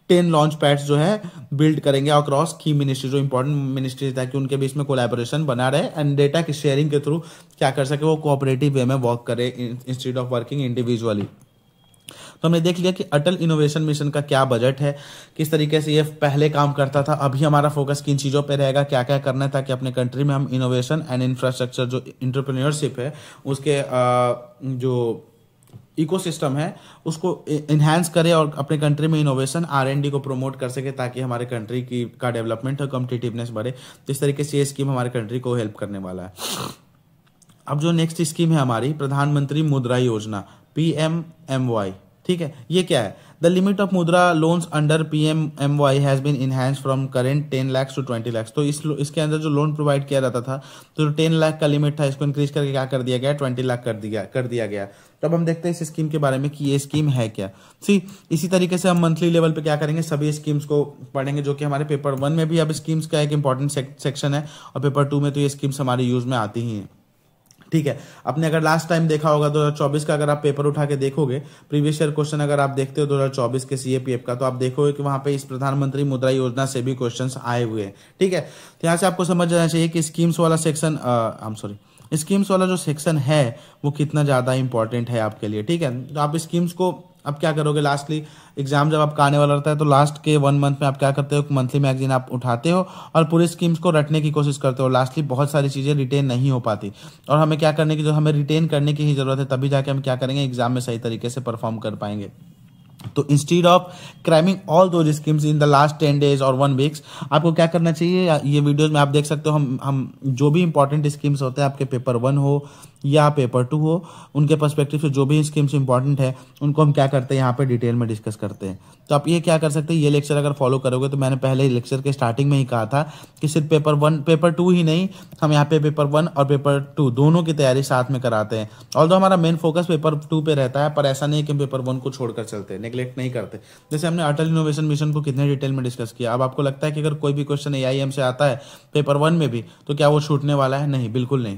10 लॉन्च पैड्स जो है बिल्ड करेंगे अक्रॉस की मिनिस्ट्री, जो इंपॉर्टेंट मिनिस्ट्रीज, ताकि उनके बीच में कोलैबोरेशन बना रहे एंड डेटा की शेयरिंग के थ्रू क्या कर सके, वो कोऑपरेटिव वे में वर्क करे इंस्टेड ऑफ वर्किंग इंडिविजुअली। तो हमने देख लिया कि अटल इनोवेशन मिशन का क्या बजट है, किस तरीके से ये पहले काम करता था, अभी हमारा फोकस किन चीज़ों पे रहेगा, क्या क्या करना है, ताकि अपने कंट्री में हम इनोवेशन एंड इंफ्रास्ट्रक्चर जो एंटरप्रेन्योरशिप है उसके जो इकोसिस्टम है उसको इन्हांस करे और अपने कंट्री में इनोवेशन R&D को प्रमोट कर सके, ताकि हमारे कंट्री की का डेवलपमेंट और कॉम्पिटिटिवनेस बढ़े। तो इस तरीके से ये स्कीम हमारे कंट्री को हेल्प करने वाला है। अब जो नेक्स्ट स्कीम है हमारी प्रधानमंत्री मुद्रा योजना PMMY, ठीक है, ये क्या है, the limit of Mudra loans under PMMY has been enhanced from current 10 lakh to 20 lakh. तो इसके अंदर जो लोन प्रोवाइड किया जाता था, तो 10 लाख का लिमिट था, इसको इंक्रीज करके क्या कर दिया गया, 20 लाख कर दिया गया। तो अब हम देखते हैं इस स्कीम के बारे में कि ये स्कीम है क्या। इसी तरीके से हम मंथली लेवल पे क्या करेंगे, सभी स्कीम्स को पढ़ेंगे, जो कि हमारे पेपर 1 में भी अब स्कीम्स का एक इंपॉर्टेंट सेक्शन है और पेपर 2 में तो ये स्कीम्स हमारे यूज में आती ही हैं, ठीक है। आपने अगर लास्ट टाइम देखा होगा 2024 का, अगर आप पेपर उठा के देखोगे, प्रीवियस ईयर क्वेश्चन अगर आप देखते हो 2024 के CAPF का, तो आप देखोगे कि वहां पे इस प्रधानमंत्री मुद्रा योजना से भी क्वेश्चंस आए हुए हैं, ठीक है। तो यहाँ से आपको समझ जाना चाहिए कि स्कीम्स वाला सेक्शन स्कीम्स वाला जो सेक्शन है वो कितना ज्यादा इंपॉर्टेंट है आपके लिए, ठीक है। तो आप स्कीम्स को अब क्या करोगे, लास्टली एग्जाम जब आपका आने वाला रहता है तो लास्ट के 1 मंथ में आप क्या करते हो, मंथली मैगजीन आप उठाते हो और पूरे स्कीम्स को रटने की कोशिश करते हो। लास्टली बहुत सारी चीज़ें रिटेन नहीं हो पाती और हमें क्या करने की, जो हमें रिटेन करने की ही जरूरत है, तभी जाके हम क्या करेंगे, एग्जाम में सही तरीके से परफॉर्म कर पाएंगे। तो instead of cramming all those schemes in the last 10 days और 1 week, आपको क्या करना चाहिए, ये वीडियोस में आप देख सकते हो, हम जो भी इंपॉर्टेंट स्कीम्स होते हैं आपके पेपर 1 हो या पेपर 2 हो, उनके पर्सपेक्टिव से जो भी स्कीम्स इंपॉर्टेंट है उनको हम क्या करते हैं यहाँ पे डिटेल में डिस्कस करते हैं। तो आप ये क्या कर सकते हैं, ये लेक्चर अगर फॉलो करोगे तो मैंने पहले लेक्चर के स्टार्टिंग में ही कहा था कि सिर्फ पेपर 1 पेपर 2 ही नहीं, हम यहाँ पे पेपर 1 और पेपर 2 दोनों की तैयारी साथ में कराते हैं। ऑल्दो हमारा मेन फोकस पेपर 2 पे रहता है, पर ऐसा नहीं कि हम पेपर 1 को छोड़कर चलते हैं, नेग्लेक्ट नहीं करते। जैसे हमने अटल इनोवेशन मिशन को कितने डिटेल में डिस्कस किया। अब आपको लगता है कि अगर कोई भी क्वेश्चन AIM से आता है पेपर 1 में भी तो क्या वो छूटने वाला है? नहीं, बिल्कुल नहीं।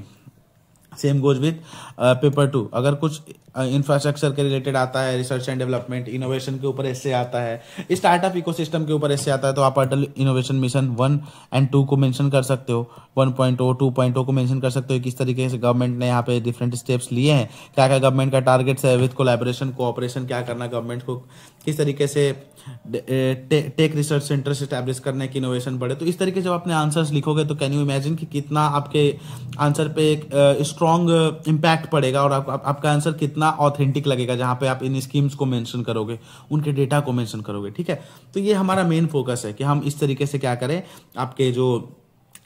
Same goes with paper 2। अगर कुछ इंफ्रास्ट्रक्चर के रिलेटेड आता है, रिसर्च एंड डेवलपमेंट, इनोवेशन के ऊपर ऐसे आता है, स्टार्टअप इकोसिस्टम के ऊपर ऐसे आता है, तो आप अटल इनोवेशन मिशन 1 और 2 को मेंशन कर सकते हो, 1.0 2.0 को मेंशन कर सकते हो। किस तरीके से गवर्नमेंट ने यहाँ पे डिफरेंट स्टेप्स लिए हैं, क्या क्या गवर्नमेंट का टारगेट्स है, विथ कोलैबोरेशन कोऑपरेशन क्या करना गवर्नमेंट को, किस तरीके से टेक रिसर्च सेंटर स्टैब्लिश करने की इनोवेशन बढ़े। तो इस तरीके से जब अपने आंसर्स लिखोगे तो कैन यू इमेजिन कि कितना आपके आंसर पे एक स्ट्रॉन्ग इम्पैक्ट पड़ेगा और आपका आंसर कितना ऑथेंटिक लगेगा जहां पे आप इन स्कीम्स को मेंशन करोगे, उनके डेटा को मेंशन करोगे। ठीक है, तो ये हमारा मेन फोकस है कि हम इस तरीके से क्या करें, आपके जो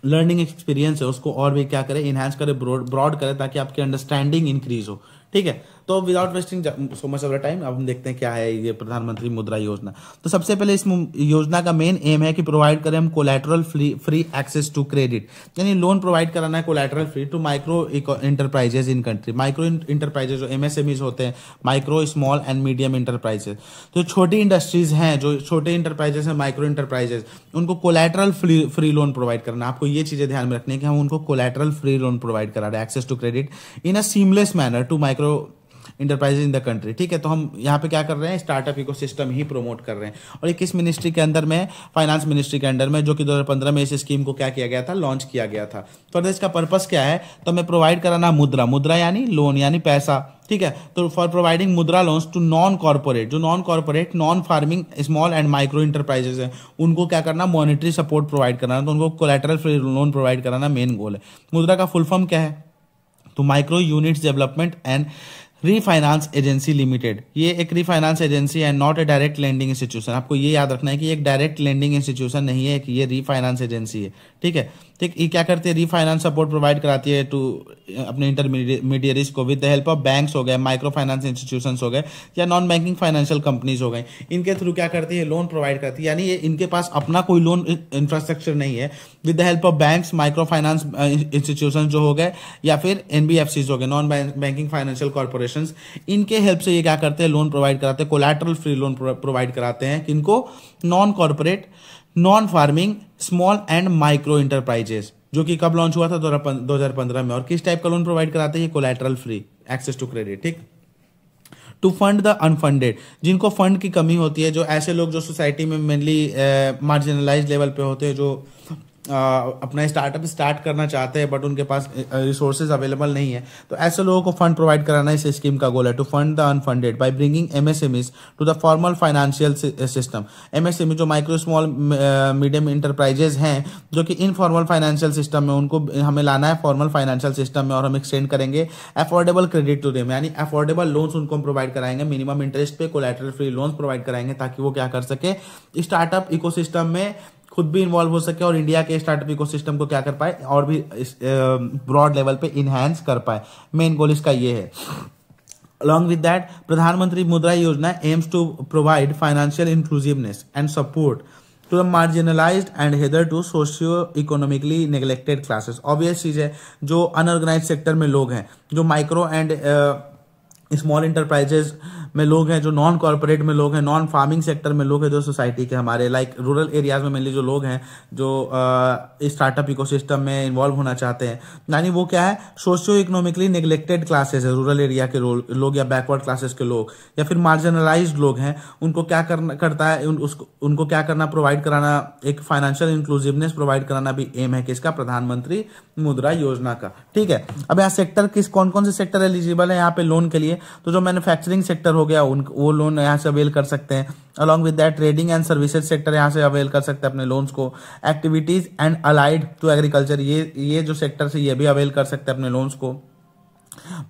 लर्निंग एक्सपीरियंस है उसको और भी क्या करें, इनहैंस करें, ब्रॉड करें, ताकि आपकी अंडरस्टैंडिंग इंक्रीज हो। ठीक है, तो without wasting so much of the time अब हम देखते हैं क्या है ये प्रधानमंत्री मुद्रा योजना। तो सबसे पहले इस योजना का मेन एम है कि प्रोवाइड करें हम collateral free access to credit, यानी लोन प्रोवाइड कराना है collateral free to micro enterprises in country. Micro enterprises जो MSMEs होते हैं, micro small and medium enterprises, तो छोटी इंडस्ट्रीज हैं, जो छोटे इंटरप्राइजेज हैं, माइक्रो इंटरप्राइजेज, उनको कोलैटरल फ्री लोन प्रोवाइड करना। आपको ये चीजें ध्यान में रखनी है कि हम उनको कोलैटरल फ्री लोन प्रोवाइड करा रहे हैं, access to credit in a seamless manner to micro enterprises in the country. ठीक है, तो हम यहाँ पे क्या कर रहे हैं, स्टार्टअप इकोसिस्टम ही प्रमोट कर रहे हैं। और ये किस मिनिस्ट्री के अंदर में, फाइनेंस मिनिस्ट्री के अंडर में, जो कि 2015 में इस स्कीम को क्या किया गया था, लॉन्च किया गया था। तो इसका पर्पस क्या है, तो हमें प्रोवाइड कराना मुद्रा यानी लोन यानी पैसा। ठीक है, तो फॉर प्रोवाइडिंग मुद्रा लोन्स टू नॉन कॉर्पोरेट, जो non corporate non farming small and micro enterprises है, उनको क्या करना, मॉनेटरी सपोर्ट प्रोवाइड कराना, तो उनको कोलैटरल फ्री लोन प्रोवाइड कराना मेन गोल है। मुद्रा का फुल फॉर्म क्या है, तो micro units development and refinance agency limited. ये एक रीफाइनेंस एजेंसी है, not a direct lending institution. आपको ये याद रखना है कि एक डायरेक्ट लेंडिंग इंस्टीट्यूशन नहीं है, कि ये रीफाइनेंस एजेंसी है। ठीक है, ठीक, ये क्या करती है, रीफाइनेंस सपोर्ट प्रोवाइड कराती है टू अपने इंटरमीडियरीज को with the help of banks हो गए, माइक्रो फाइनेंस इंस्टीट्यूशंस हो गए, या नॉन बैंकिंग फाइनेंशियल कंपनीज हो गई। इनके थ्रू क्या करती है, लोन प्रोवाइड करती है, यानी ये इनके पास अपना कोई लोन इंफ्रास्ट्रक्चर नहीं है। With the help of banks, micro finance institution जो हो गए, या फिर NBFCs हो गए, नॉन बैंकिंग फाइनेंशियल कॉर्पोरेशन, इनके हेल्प से ये क्या करते हैं, लोन प्रोवाइड कराते हैं, कोलैटरल फ्री लोन प्रोवाइड कराते हैं। किनको, non corporate non farming small and micro enterprises, जो कि कब लॉन्च हुआ था, 2015 में। और किस टाइप का लोन प्रोवाइड कराते हैं, collateral free access to credit. ठीक, टू फंड द अनफंडेड, जिनको फंड की कमी होती है, जो ऐसे लोग जो सोसाइटी में मेनली मार्जिनलाइज लेवल पे होते हैं, जो अपना स्टार्टअप स्टार्ट करना चाहते हैं बट उनके पास रिसोर्सेज अवेलेबल नहीं है, तो ऐसे लोगों को फंड प्रोवाइड कराना इस स्कीम का गोल है। To fund the unfunded by bringing MSMEs to the formal financial system. MSME जो माइक्रो स्मॉल मीडियम इंटरप्राइजेज हैं, जो कि इनफॉर्मल फाइनेंशियल सिस्टम में, उनको हमें लाना है फॉर्मल फाइनेंशियल सिस्टम में, और हम एक्सटेंड करेंगे अफोर्डेबल क्रेडिट टू देम, यानी अफोर्डेबल लोन्स उनको हम प्रोवाइड कराएंगे, मिनिमम इंटरेस्ट पे कोलैटरल फ्री लोन्स प्रोवाइड कराएंगे, ताकि वो क्या कर सके, स्टार्टअप इकोसिस्टम में खुद भी इन्वॉल्व हो सके और इंडिया के स्टार्टअप इकोसिस्टम को क्या कर पाए, और भी ब्रॉड लेवल पे इनहैंस कर पाए। मेन गोल इसका ये है। Along with that, प्रधानमंत्री मुद्रा योजना aims to provide financial inclusiveness and support to the marginalized and hitherto socio-economically neglected classes। Obvious चीज है, जो अनऑर्गेनाइज सेक्टर में लोग हैं, जो माइक्रो एंड स्मॉल इंटरप्राइजेज में लोग हैं, जो नॉन कॉर्पोरेट में लोग हैं, नॉन फार्मिंग सेक्टर में लोग हैं, जो सोसाइटी के हमारे लाइक रूरल एरियाज में मेनली जो लोग हैं, जो स्टार्टअप इकोसिस्टम में इन्वॉल्व होना चाहते हैं, यानी वो क्या है, सोशियो इकोनॉमिकली नेग्लेक्टेड क्लासेस है, रूरल एरिया के लोग या बैकवर्ड क्लासेस के लोग, या फिर मार्जिनलाइज्ड लोग हैं, उनको क्या करता है, उनको क्या करना, प्रोवाइड कराना, एक फाइनेंशियल इंक्लूसिवनेस प्रोवाइड कराना भी एम है किसका, प्रधानमंत्री मुद्रा योजना का। ठीक है, अब यहाँ सेक्टर कौन कौन से सेक्टर एलिजिबल है यहाँ पे लोन के लिए, तो जो मैन्युफैक्चरिंग सेक्टर हो हो गया, उन वो लोन यहाँ से अवेल कर सकते हैं। Along with that trading and services sector यहाँ से अवेल कर सकते हैं अपने लोन्स को। Activities and allied to agriculture, ये जो सेक्टर से ये भी अवेल कर सकते हैं अपने लोन्स को।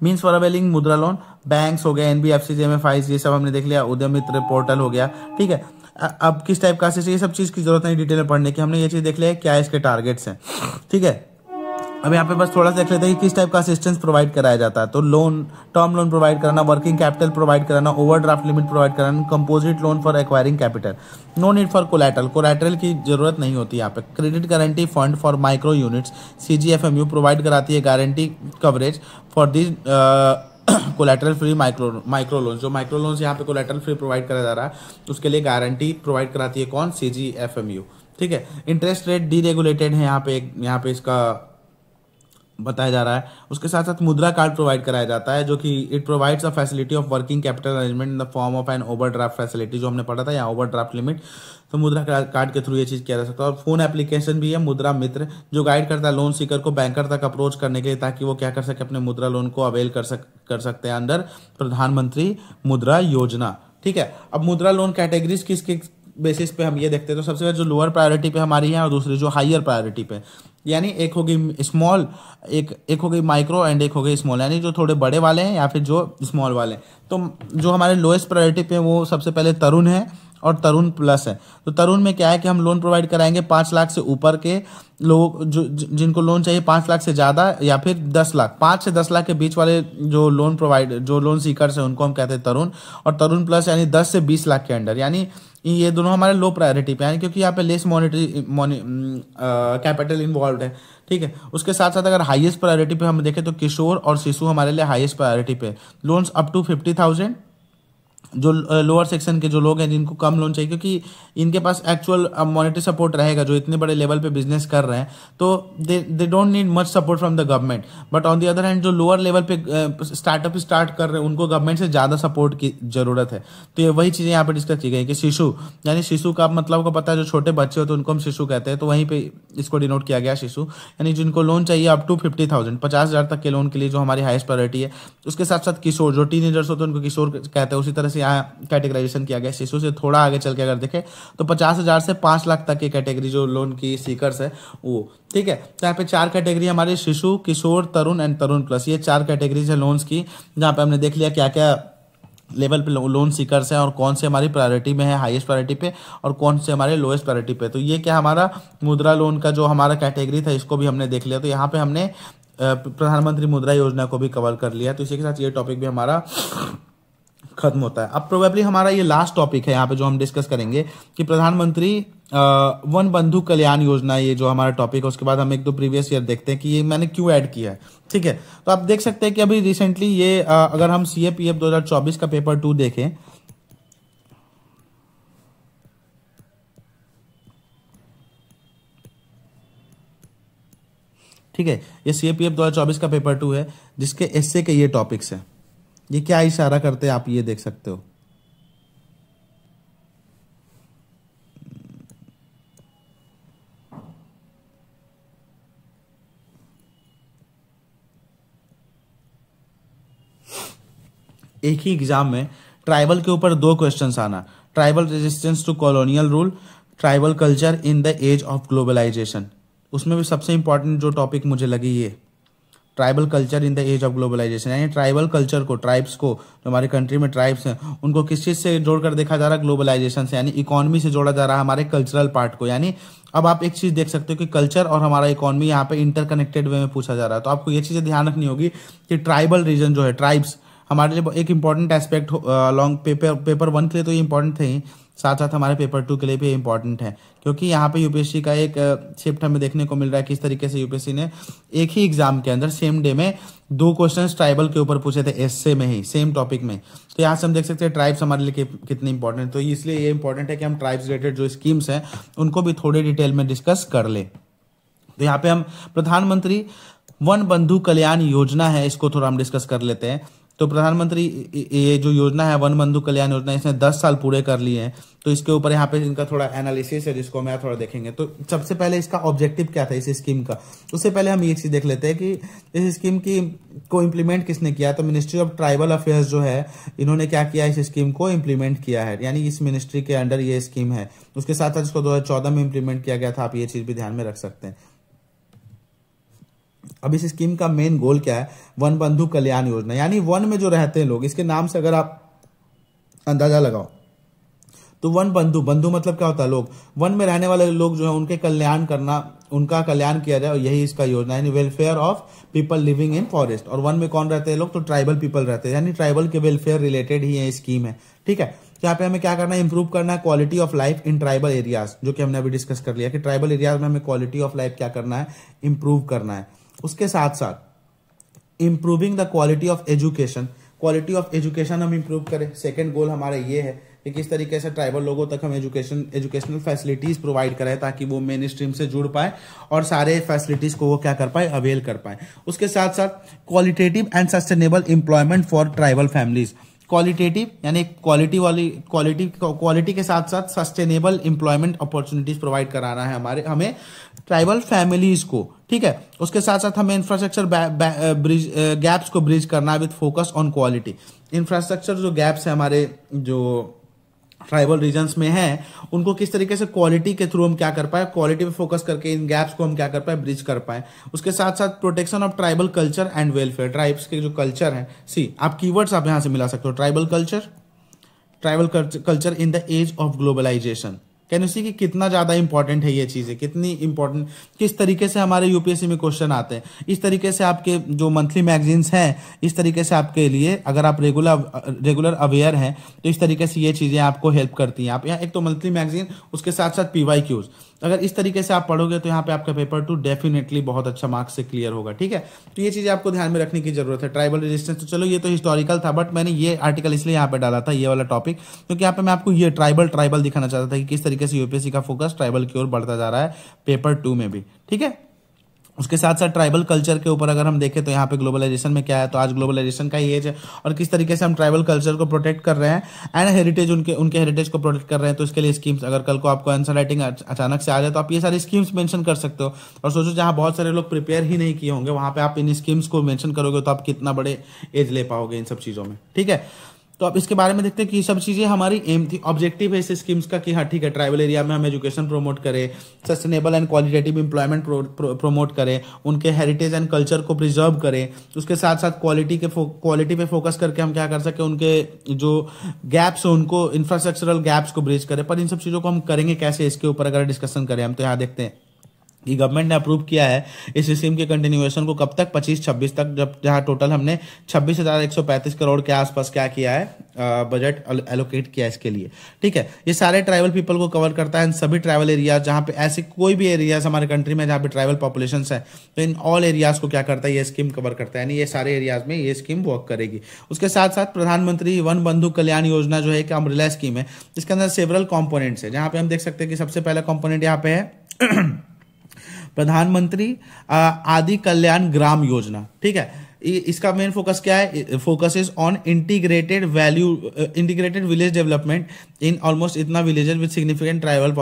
मीन्स फॉर अवेलिंग मुद्रा लोन, बैंक्स हो गए, एनबीएफसी, एमएफआईज, ये सब हमने देख लिया, उद्यम मित्र पोर्टल हो गया, ठीक है। अब किस टाइप का ये सब चीज की जरूरत नहीं डिटेल में पढ़ने की, हमने ये चीज देख लिया क्या इसके टारगेट्स हैं, ठीक है। अब यहाँ पे बस थोड़ा सा देख लेते हैं कि किस टाइप का असिस्टेंस प्रोवाइड कराया जाता है। तो लोन, टर्म लोन प्रोवाइड कराना, वर्किंग कैपिटल प्रोवाइड कराना, ओवरड्राफ्ट लिमिट प्रोवाइड कराना, composite loan for acquiring capital, no need for collateral, collateral की जरूरत नहीं होती यहाँ पे। Credit guarantee fund for micro units, CGFMU provide कराती है guarantee coverage for this collateral free micro loan. जो माइक्रो लोन्स यहाँ पे कोलैटरल फ्री प्रोवाइड करा जा रहा है उसके लिए गारंटी प्रोवाइड कराती है कौन, CGFMU, ठीक है। इंटरेस्ट रेट डीरेगुलेटेड है यहाँ पे इसका बताया जा रहा है। उसके साथ साथ मुद्रा कार्ड प्रोवाइड कराया जाता है, जो कि it provides a facility of working capital arrangement in the form of an overdraft facility, जो हमने पढ़ा था यहाँ ओवरड्राफ्ट लिमिट, तो मुद्रा कार्ड के थ्रू ये चीज किया जा सकता है। और फोन एप्लीकेशन भी है मुद्रा मित्र, जो गाइड करता है लोन सीकर को बैंकर तक अप्रोच करने के लिए, ताकि वो क्या कर सके, अपने मुद्रा लोन को अवेल कर सकते हैं अंडर प्रधानमंत्री मुद्रा योजना, ठीक है। अब मुद्रा लोन कैटेगरीज किसके बेसिस पे हम ये देखते हैं, तो सबसे पहले जो लोअर प्रायोरिटी पे हमारी है और दूसरी जो हायर प्रायोरिटी पे, यानी एक हो गई स्मॉल, एक हो गई माइक्रो एंड एक हो गई स्मॉल, यानी जो थोड़े बड़े वाले हैं या फिर जो स्मॉल वाले हैं। तो जो हमारे लोएस्ट प्रायोरिटी पे वो सबसे पहले तरुण है और तरुण प्लस है। तो तरुण में क्या है कि हम लोन प्रोवाइड कराएंगे 5 लाख से ऊपर के लोग, जिनको लोन चाहिए 5 लाख से ज्यादा या फिर 10 लाख, 5 से 10 लाख के बीच वाले जो लोन सीकर्स हैं उनको हम कहते हैं तरुण। और तरुण प्लस यानी 10 से 20 लाख के अंडर, यानी ये दोनों हमारे लो प्रायोरिटी पे, यानी क्योंकि यहाँ पे लेस मॉनिटरी कैपिटल इन्वॉल्व है, ठीक है। उसके साथ साथ अगर हाईएस्ट प्रायोरिटी पे हम देखें तो किशोर और शिशु हमारे लिए हाईएस्ट प्रायोरिटी पे। लोन्स अप टू 50,000, जो लोअर सेक्शन के जो लोग हैं जिनको कम लोन चाहिए, क्योंकि इनके पास एक्चुअल मॉनेटरी सपोर्ट रहेगा, जो इतने बड़े लेवल पे बिजनेस कर रहे हैं, तो they don't need much support from the government. But on the other hand जो लोअर लेवल पे स्टार्टअप स्टार्ट कर रहे हैं उनको गवर्नमेंट से ज्यादा सपोर्ट की जरूरत है। तो ये वही चीजें यहाँ पे डिस्कस की गई कि शिशु, यानी शिशु का मतलब को पता है, जो छोटे बच्चे होते हैं उनको हम शिशु कहते हैं, तो वहीं पे इसको डिनोट किया गया शिशु, यानी जिनको लोन चाहिए अप टू 50,000, 50,000 तक के लोन के लिए, जो हमारी हाईएस्ट प्रायोरिटी है। उसके साथ साथ किशोर, जो टीनेजर्स होते हैं उनको किशोर कहते हैं। उसी तरह से यहाँ कैटेगराइजेशन किया गया शिशु से थोड़ा आगे चल के अगर देखें तो 50,000 से 5 लाख तक की कैटेगरी जो लोन की सीकर्स है वो, ठीक है। तो यहाँ पे 4 कैटेगरी हमारे शिशु, किशोर, तरुण एंड तरुण प्लस, ये 4 कैटेगरीज है लोन्स की, जहाँ पे हमने देख लिया क्या क्या लेवल पे लोन सीकर्स हैं और कौन से हमारी प्रायोरिटी में है, हाईएस्ट प्रायोरिटी पे, और कौन से हमारे लोएस्ट प्रायोरिटी पे। तो ये क्या हमारा मुद्रा लोन का जो हमारा कैटेगरी था इसको भी हमने देख लिया। तो यहाँ पे हमने प्रधानमंत्री मुद्रा योजना को भी कवर कर लिया। तो इसी के साथ ये टॉपिक भी हमारा खत्म होता है। अब प्रोबेबली हमारा ये लास्ट टॉपिक है यहाँ पे जो हम डिस्कस करेंगे कि प्रधानमंत्री वन बंधु कल्याण योजना, ये जो हमारा टॉपिक है। उसके बाद हम एक दो प्रीवियस ईयर देखते हैं कि ये मैंने क्यों ऐड किया है, ठीक है। तो आप देख सकते हैं कि अभी रिसेंटली ये अगर हम CAPF 2024 का पेपर 2 देखें, ठीक है, ये CAPF 2024 का पेपर 2 है जिसके एसए के ये टॉपिक्स हैं। ये क्या इशारा करते हैं आप ये देख सकते हो। एक ही एग्जाम में ट्राइबल के ऊपर 2 क्वेश्चंस आना, tribal resistance to colonial rule, tribal culture in the age of globalisation. उसमें भी सबसे इंपॉर्टेंट जो टॉपिक मुझे लगी ये tribal culture in the age of globalisation, यानी ट्राइबल कल्चर को, ट्राइब्स को, जो हमारी कंट्री में ट्राइब्स हैं उनको किस चीज से जोड़कर देखा जा रहा है, ग्लोबलाइजेशन से, यानी इकोनॉमी से जोड़ा जा रहा है हमारे कल्चरल पार्ट को। यानी अब आप एक चीज देख सकते हो कि कल्चर और हमारा इकोनॉमी यहाँ पे इंटरकनेक्टेड वे में पूछा जा रहा है। तो आपको ये चीजें ध्यान रखनी होगी कि ट्राइबल रीजन जो है, ट्राइब्स हमारे लिए एक इंपॉर्टेंट एस्पेक्ट लॉन्ग पेपर 1 के लिए तो ये इंपॉर्टेंट थे ही, साथ साथ हमारे पेपर 2 के लिए भी इंपॉर्टेंट है, क्योंकि यहाँ पे यूपीएससी का एक शिफ्ट हमें देखने को मिल रहा है किस तरीके से यूपीएससी ने एक ही एग्जाम के अंदर सेम डे में 2 क्वेश्चंस ट्राइबल के ऊपर पूछे थे, एसए में ही, सेम टॉपिक में। तो यहाँ से हम देख सकते हैं ट्राइब्स हमारे लिए कितनी इंपॉर्टेंट है। तो इसलिए ये इंपॉर्टेंट है कि हम ट्राइब्स रिलेटेड जो स्कीम्स हैं उनको भी थोड़े डिटेल में डिस्कस कर ले। तो यहाँ पे हम प्रधानमंत्री वन बंधु कल्याण योजना है, इसको थोड़ा हम डिस्कस कर लेते हैं। तो प्रधानमंत्री ये जो योजना है वन बंधु कल्याण योजना, इसने 10 साल पूरे कर लिए हैं। तो इसके ऊपर यहाँ पे इनका थोड़ा एनालिसिस है जिसको मैं थोड़ा देखेंगे। तो सबसे पहले इसका ऑब्जेक्टिव क्या था इस स्कीम का, उससे पहले हम ये चीज देख लेते हैं कि इस स्कीम की को इम्प्लीमेंट किसने किया। तो मिनिस्ट्री ऑफ ट्राइबल अफेयर्स जो है, इन्होंने क्या किया, इस स्कीम को इम्प्लीमेंट किया है, यानी इस मिनिस्ट्री के अंडर ये स्कीम है। उसके साथ साथ इसको 2014 में इम्प्लीमेंट किया गया था, आप ये चीज भी ध्यान में रख सकते हैं। अब इस स्कीम का मेन गोल क्या है, वन बंधु कल्याण योजना, यानी वन में जो रहते हैं लोग, इसके नाम से अगर आप अंदाजा लगाओ तो वन बंधु, बंधु मतलब क्या होता है, लोग, वन में रहने वाले लोग जो है उनके कल्याण करना, उनका कल्याण किया जाए, और यही इसका योजना है, welfare of people living in forest. और वन में कौन रहते हैं लोग, तो ट्राइबल पीपल रहते हैं, यानी ट्राइबल के वेलफेयर रिलेटेड ही ये स्कीम है। ठीक है, यहाँ पे हमें क्या करना है, इंप्रूव करना है quality of life in tribal areas, जो कि हमने अभी डिस्कस कर लिया कि ट्राइबल एरियाज में हमें क्वालिटी ऑफ लाइफ क्या करना है, इंप्रूव करना है। उसके साथ साथ improving the quality of education, quality of education हम इंप्रूव करें। सेकंड गोल हमारा ये है कि किस तरीके से ट्राइबल लोगों तक हम एजुकेशनल फैसिलिटीज प्रोवाइड करें ताकि वो मेन स्ट्रीम से जुड़ पाए और सारे फैसिलिटीज को वो क्या कर पाए, अवेल कर पाए। उसके साथ साथ qualitative and sustainable employment for tribal families, qualitative यानी क्वालिटी के साथ साथ सस्टेनेबल एम्प्लॉयमेंट अपॉर्चुनिटीज प्रोवाइड कराना है हमें ट्राइबल फैमिलीज को। ठीक है, उसके साथ साथ हमें इंफ्रास्ट्रक्चर गैप्स को ब्रिज करना है with focus on quality. Infrastructure जो गैप्स है हमारे जो ट्राइबल रीजन्स में है, उनको किस तरीके से क्वालिटी के थ्रू हम क्या कर पाए, क्वालिटी पे फोकस करके इन गैप्स को हम क्या कर पाए, ब्रिज कर पाए। उसके साथ साथ protection of tribal culture and welfare, tribes के जो कल्चर है, आप कीवर्ड्स आप यहां से मिला सकते हो, tribal culture in the age of globalisation. Can you see कि कितना ज्यादा इंपॉर्टेंट है ये चीजें, कितनी इंपॉर्टेंट, किस तरीके से हमारे यूपीएससी में क्वेश्चन आते हैं। इस तरीके से आपके जो मंथली मैगजीन्स हैं, इस तरीके से आपके लिए अगर आप रेगुलर अवेयर हैं तो इस तरीके से ये चीजें आपको हेल्प करती हैं। आप यहाँ एक तो मंथली मैगजीन, उसके साथ साथ PYQs, अगर इस तरीके से आप पढ़ोगे तो यहाँ पे आपका पेपर 2 डेफिनेटली बहुत अच्छा मार्क्स से क्लियर होगा। ठीक है, तो ये चीजें आपको ध्यान में रखने की जरूरत है। ट्राइबल रेजिस्टेंस, तो चलो ये तो हिस्टोरिकल था, बट मैंने ये आर्टिकल इसलिए यहाँ पे डाला था, ये वाला टॉपिक, क्योंकि यहाँ पे मैं आपको ये ट्राइबल दिखाना चाहता था कि किस तरीके से यूपीएससी का फोकस ट्राइबल की ओर बढ़ता जा रहा है पेपर 2 में भी। ठीक है, उसके साथ साथ ट्राइबल कल्चर के ऊपर अगर हम देखें तो यहाँ पे ग्लोबलाइजेशन में क्या है, तो आज ग्लोबलाइजेशन का ही एज है और किस तरीके से हम ट्राइबल कल्चर को प्रोटेक्ट कर रहे हैं एंड हेरिटेज, उनके हेरिटेज को प्रोटेक्ट कर रहे हैं। तो इसके लिए स्कीम्स, अगर कल को आपको आंसर राइटिंग अचानक से आ जाए तो आप ये सारी स्कीम्स मेंशन कर सकते हो। और सोचो जहाँ बहुत सारे लोग प्रिपेयर ही नहीं किए होंगे, वहां पे आप इन स्कीम्स को मेंशन करोगे तो आप कितना बड़े एज ले पाओगे इन सब चीजों में। ठीक है, तो अब इसके बारे में देखते हैं कि सब चीजें हमारी एम थी, ऑब्जेक्टिव है इस स्कीम्स का कि हाँ ठीक है, ट्राइबल एरिया में हम एजुकेशन प्रमोट करें, sustainable and qualitative employment promote करें, उनके हेरिटेज एंड कल्चर को प्रिजर्व करें। उसके साथ साथ क्वालिटी पे फोकस करके हम क्या कर सके, उनके जो गैप्स है उनको, इंफ्रास्ट्रक्चरल गैप्स को ब्रिज करें। पर इन सब चीजों को हम करेंगे कैसे, इसके ऊपर अगर डिस्कशन करें हम तो यहाँ देखते हैं कि गवर्नमेंट ने अप्रूव किया है इस स्कीम के कंटिन्यूएशन को कब तक, 25-26 तक, जब जहां टोटल हमने 26,135 करोड़ के आसपास क्या किया है, बजट एलोकेट किया है इसके लिए। ठीक है, ये सारे ट्राइबल पीपल को कवर करता है, सभी ट्राइबल एरियाज जहां पे ऐसे कोई भी एरियाज हमारे कंट्री में जहां पे ट्राइबल पॉपुलेशन है, तो इन ऑल एरियाज को क्या करता है, ये स्कीम कवर करता है, यानी ये सारे एरियाज में ये स्कीम वर्क करेगी। उसके साथ साथ प्रधानमंत्री वन बंधु कल्याण योजना जो है एक अम्ब्रेला स्कीम है, इसके अंदर सेवरल कॉम्पोनेंट्स है, जहां पे हम देख सकते हैं कि सबसे पहला कॉम्पोनेंट यहाँ पे है प्रधानमंत्री आदि कल्याण ग्राम योजना। ठीक है, इसका मेन फोकस क्या है, focus is on integrated village development in almost इतना villages with significant tribal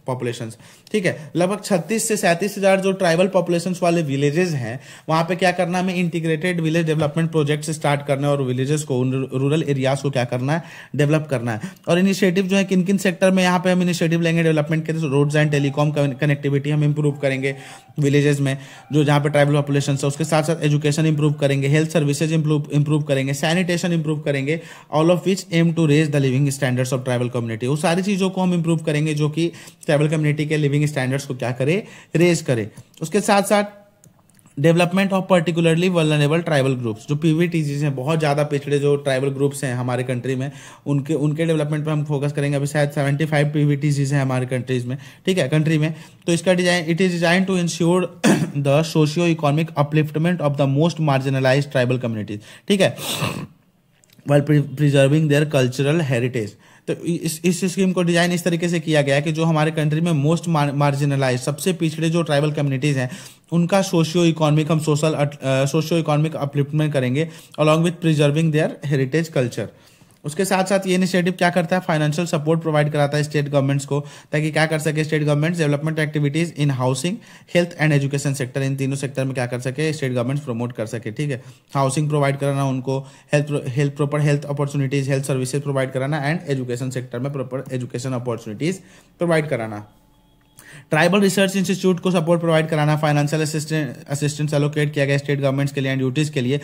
population. ठीक है, लगभग 36 से 37 हजार जो ट्राइबल पॉपुलेशन वाले विलेजेस हैं, वहां पे क्या करना है, हमें इंटीग्रेटेड विलेज डेवलपमेंट प्रोजेक्ट से स्टार्ट करना है और विलेजेस को, रूरल एरियाज को क्या करना है, डेवलप करना है। और इनिशिएटिव जो है किन किन सेक्टर में यहाँ पे हम इनिशिएटिव लेंगे डेवलपमेंट के, रोड्स एंड टेलीकॉम कनेक्टिविटी हम इंप्रूव करेंगे विलेजेस में जो जहाँ पे ट्राइबल पॉपुलेशन है। उसके साथ साथ एजुकेशन इंप्रूव करेंगे, हेल्थ सर्विसेज इंप्रूव करेंगे, सैनिटेशन इंप्रूव करेंगे, all of which aim to raise the living standards of tribal community. वो सारी चीजों को हम इंप्रूव करेंगे जो कि ट्राइबल कम्युनिटी के लिविंग स्टैंडर्ड्स को क्या करे, रेज करे। उसके साथ साथ development of particularly vulnerable tribal groups, जो पीवीटीजीज हैं, बहुत ज्यादा पिछड़े जो ट्राइबल ग्रुप्स हैं हमारे कंट्री में, उनके डेवलपमेंट पे हम फोकस करेंगे। अभी शायद 75 पीवीटीजीज हैं हमारे कंट्रीज में। ठीक है, कंट्री में, तो इसका design, it is design to ensure the socio economic upliftment of the most marginalised tribal communities. ठीक है, while preserving their cultural heritage। तो इस स्कीम को डिजाइन इस तरीके से किया गया है कि जो हमारे कंट्री में मोस्ट मार्जिनलाइज, सबसे पिछड़े जो ट्राइबल कम्युनिटीज हैं, उनका सोशियो इकोनॉमिक हम सोशियो इकोनॉमिक अपलिफ्टमेंट करेंगे along with preserving their heritage culture. उसके साथ साथ ये इनिशिएटिव क्या करता है, फाइनेंशियल सपोर्ट प्रोवाइड कराता है स्टेट गवर्नमेंट्स को, ताकि क्या कर सके state governments development activities in housing, health and education sector, इन तीनों सेक्टर में क्या कर सके स्टेट गवर्नमेंट्स प्रमोट कर सके। ठीक है, हाउसिंग प्रोवाइड कराना उनको, proper health opportunities, health services provide कराना, एंड एजुकेशन सेक्टर में प्रॉपर एजुकेशन अपॉर्चुनिटीज प्रोवाइड कराना। ट्राइबल रिसर्च इंस्टीट्यूट को सपोर्ट प्रोवाइड कराना, फाइनेंशियल असिस्टेंस एलोकेट किया गया स्टेट गवर्नमेंट्स के लिए एंड ड्यूटीज के लिए,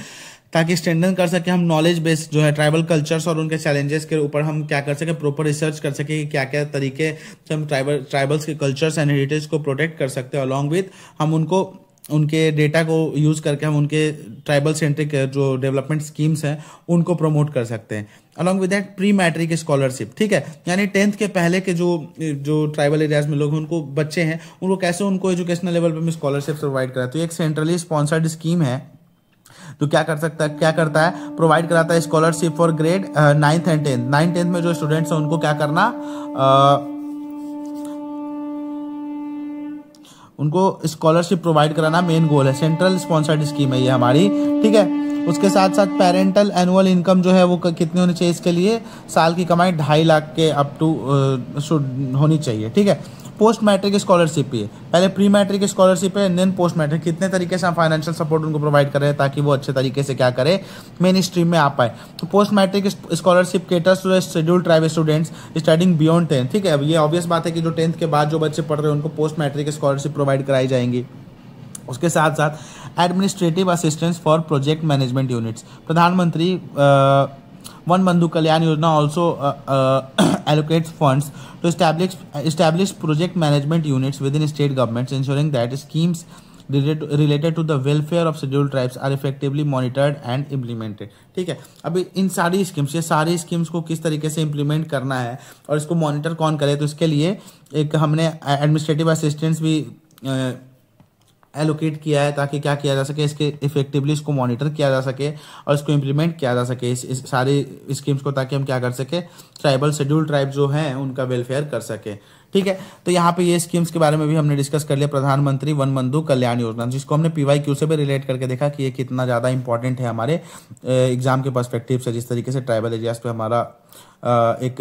ताकि स्ट्रेंथन कर सके हम नॉलेज बेस्ड जो है ट्राइबल कल्चर्स और उनके चैलेंजेस के ऊपर हम क्या कर सके, प्रॉपर रिसर्च कर सके कि क्या क्या तरीके से हम ट्राइबल्स के कल्चर्स एंड हेरिटेज को प्रोटेक्ट कर सकते हैं। अलॉन्ग विथ हम उनको उनके डेटा को यूज करके हम उनके ट्राइबल सेंट्रिक जो डेवलपमेंट स्कीम्स हैं उनको प्रमोट कर सकते हैं। Along with that pre matric scholarship, ठीक है, यानी 10th के पहले के जो ट्राइबल एरियाज में लोग उनको बच्चे हैं उनको कैसे उनको एजुकेशनल लेवल पे स्कॉलरशिप प्रोवाइड कराए। तो एक सेंट्रली स्पॉन्सर्ड स्कीम है तो क्या करता है प्रोवाइड कराता है scholarship for grade 9th and 10th। 9th 10th में जो स्टूडेंट्स हैं उनको क्या करना, उनको स्कॉलरशिप प्रोवाइड कराना मेन गोल है। सेंट्रल स्पॉन्सर्ड स्कीम है ये हमारी, ठीक है। उसके साथ साथ पेरेंटल एनुअल इनकम जो है वो कितनी होनी चाहिए, इसके लिए साल की कमाई 2.5 लाख के अप टू होनी चाहिए, ठीक है। पोस्ट मैट्रिक स्कॉलरशिप ही है, पहले प्री मैट्रिक स्कॉलरशिप है, देन पोस्ट मैट्रिक। कितने तरीके से हम फाइनेंशियल सपोर्ट उनको प्रोवाइड करें ताकि वो अच्छे तरीके से क्या करे, मेन स्ट्रीम में आ पाए। तो post matric scholarship caters to scheduled tribe students studying beyond 10th, ठीक है। अब ये ऑब्वियस बात है कि जो 10th के बाद जो बच्चे पढ़ रहे हैं उनको पोस्ट मैट्रिक स्कॉलरशिप प्रोवाइड कराई जाएंगी। उसके साथ साथ administrative assistance for project management units, प्रधानमंत्री वन बंधु Kalyan Yojana also allocates funds to establish project management units within state governments, ensuring that schemes related to the welfare of scheduled tribes are effectively monitored and implemented, ठीक है। अभी इन सारी schemes, ये सारी schemes को किस तरीके से इम्प्लीमेंट करना है और इसको मॉनिटर कौन करे, तो इसके लिए एक हमने एडमिनिस्ट्रेटिव असिस्टेंस भी एलोकेट किया है ताकि क्या किया जा सके, इसके इफेक्टिवली इसको मॉनिटर किया जा सके और इसको इम्प्लीमेंट किया जा सके इस सारी स्कीम्स को, ताकि हम क्या कर सके ट्राइबल शेड्यूल्ड ट्राइब जो हैं उनका वेलफेयर कर सके, ठीक है। तो यहाँ पे ये स्कीम्स के बारे में भी हमने डिस्कस कर लिया, प्रधानमंत्री वन बंधु कल्याण योजना, जिसको हमने PYQ से भी रिलेट करके देखा कि ये कितना ज़्यादा इंपॉर्टेंट है हमारे एग्जाम के पर्सपेक्टिव से, जिस तरीके से ट्राइबल एरियाज पे हमारा एक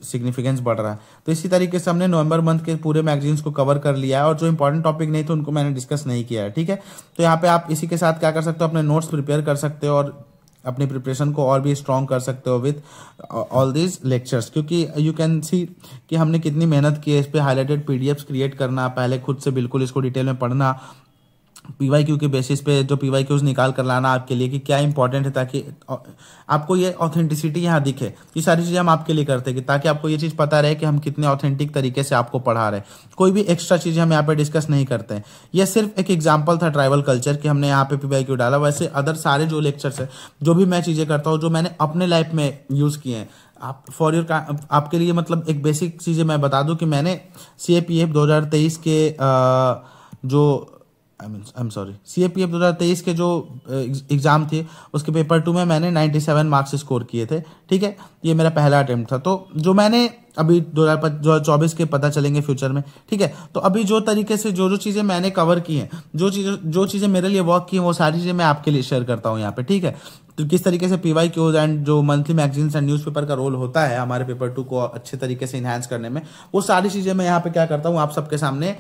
सिग्निफिकेंस बढ़ रहा है। तो इसी तरीके से हमने नवंबर मंथ के पूरे मैगजीन्स को कवर कर लिया है और जो इंपॉर्टेंट टॉपिक नहीं थे उनको मैंने डिस्कस नहीं किया है, ठीक है। तो यहाँ पे आप इसी के साथ क्या कर सकते हो, अपने नोट्स प्रिपेयर कर सकते हो और अपनी प्रिपरेशन को और भी स्ट्रॉन्ग कर सकते हो विद ऑल दीज लेक्चर्स, क्योंकि यू कैन सी कि हमने कितनी मेहनत की है इस पे हाईलाइटेड PDFs क्रिएट करना, पहले खुद से बिल्कुल इसको डिटेल में पढ़ना, PYQ के बेसिस पे जो PYQs निकाल कर लाना आपके लिए कि क्या इंपॉर्टेंट है, ताकि आपको ये ऑथेंटिसिटी यहाँ दिखे। ये सारी चीज़ें हम आपके लिए करते हैं कि ताकि आपको ये चीज़ पता रहे कि हम कितने ऑथेंटिक तरीके से आपको पढ़ा रहे हैं। कोई भी एक्स्ट्रा चीज़ें हम यहाँ पे डिस्कस नहीं करते हैं। ये सिर्फ एक एग्जाम्पल था ट्राइबल कल्चर की, हमने यहाँ पे PYQ डाला। वैसे अदर सारे जो लेक्चर्स है, जो भी मैं चीज़ें करता हूँ, जो मैंने अपने लाइफ में यूज़ किए हैं, आप फॉर योर आपके लिए मतलब एक बेसिक चीज़ें मैं बता दूँ कि मैंने CAPF 2023 के जो CAPF 2023 के जो एग्जाम थे उसके पेपर 2 में मैंने 97 मार्क्स स्कोर किए थे, ठीक है। ये मेरा पहला अटेम्प्ट था। तो जो मैंने अभी 2024 के पता चलेंगे फ्यूचर में, ठीक है। तो अभी जो तरीके से जो चीज़ें मैंने कवर की हैं, जो चीज़ें मेरे लिए वर्क की हैं, वो सारी चीज़ें मैं आपके लिए शेयर करता हूँ यहाँ पे, ठीक है। तो किस तरीके से PYQs एंड जो मंथली मैगजीन्स एंड न्यूज़पेपर का रोल होता है हमारे पेपर 2 को अच्छे तरीके से इन्हांस करने में, वो सारी चीज़ें मैं यहाँ पे क्या करता हूँ आप सबके सामने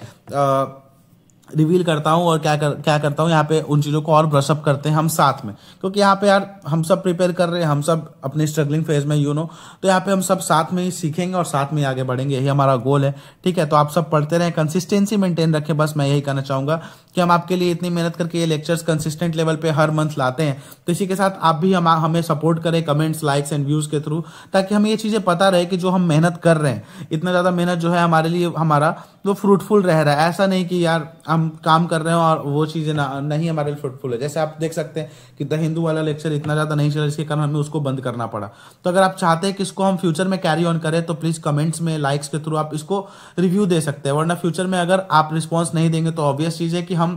रिवील करता हूँ और क्या करता हूँ यहाँ पे उन चीज़ों को और ब्रशअप करते हैं हम साथ में, क्योंकि यहाँ पे यार हम सब प्रिपेयर कर रहे हैं, हम सब अपने स्ट्रगलिंग फेज में तो यहाँ पे हम सब साथ में ही सीखेंगे और साथ में ही आगे बढ़ेंगे, यही हमारा गोल है, ठीक है। तो आप सब पढ़ते रहें, कंसिस्टेंसी मेंटेन रखें, बस मैं यही कहना चाहूँगा कि हम आपके लिए इतनी मेहनत करके ये लेक्चर्स कंसिस्टेंट लेवल पे हर मंथ लाते हैं। तो इसी के साथ आप भी हमें सपोर्ट करें कमेंट्स, लाइक्स एंड व्यूज़ के थ्रू, ताकि हमें ये चीज़ें पता रहे कि जो हम मेहनत कर रहे हैं, इतना ज़्यादा मेहनत जो है हमारे लिए हमारा वो फ्रूटफुल रह रहा है। ऐसा नहीं कि यार हम काम कर रहे हैं और वो चीज़ें नहीं हमारे लिए फ्रूटफुल है। जैसे आप देख सकते हैं कि द हिंदू वाला लेक्चर इतना ज़्यादा नहीं चला, इसके कारण हमें उसको बंद करना पड़ा। तो अगर आप चाहते हैं कि इसको हम फ्यूचर में कैरी ऑन करें तो प्लीज़ कमेंट्स में, लाइक्स के थ्रू आप इसको रिव्यू दे सकते हैं, वरना फ्यूचर में अगर आप रिस्पॉन्स नहीं देंगे तो ऑब्वियस चीज़ है कि हम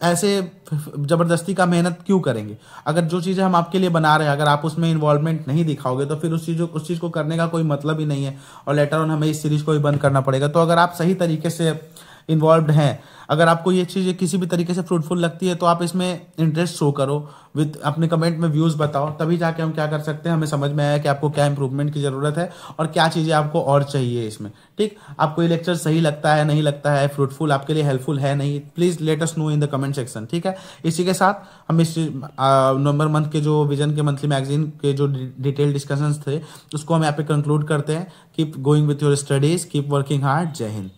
ऐसे जबरदस्ती का मेहनत क्यों करेंगे? अगर जो चीजें हम आपके लिए बना रहे हैं अगर आप उसमें इन्वॉल्वमेंट नहीं दिखाओगे तो फिर उस चीज को करने का कोई मतलब ही नहीं है, और लेटर ऑन हमें इस सीरीज को भी बंद करना पड़ेगा। तो अगर आप सही तरीके से इन्वॉल्व हैं, अगर आपको ये चीज़ किसी भी तरीके से फ्रूटफुल लगती है, तो आप इसमें इंटरेस्ट शो करो, विद अपने कमेंट में व्यूज़ बताओ, तभी जाके हम क्या कर सकते हैं, हमें समझ में आया कि आपको क्या इंप्रूवमेंट की ज़रूरत है और क्या चीज़ें आपको और चाहिए इसमें। ठीक, आपको ये लेक्चर सही लगता है, नहीं लगता है, फ्रूटफुल आपके लिए हेल्पफुल है नहीं, please let us know in the comment section. ठीक है, इसी के साथ हम इस नवंबर मंथ के जो विजन के मंथली मैगजीन के जो डिटेल डिस्कशंस थे उसको हम यहाँ पे कंक्लूड करते हैं। Keep going with your studies, keep working hard. जय हिंद।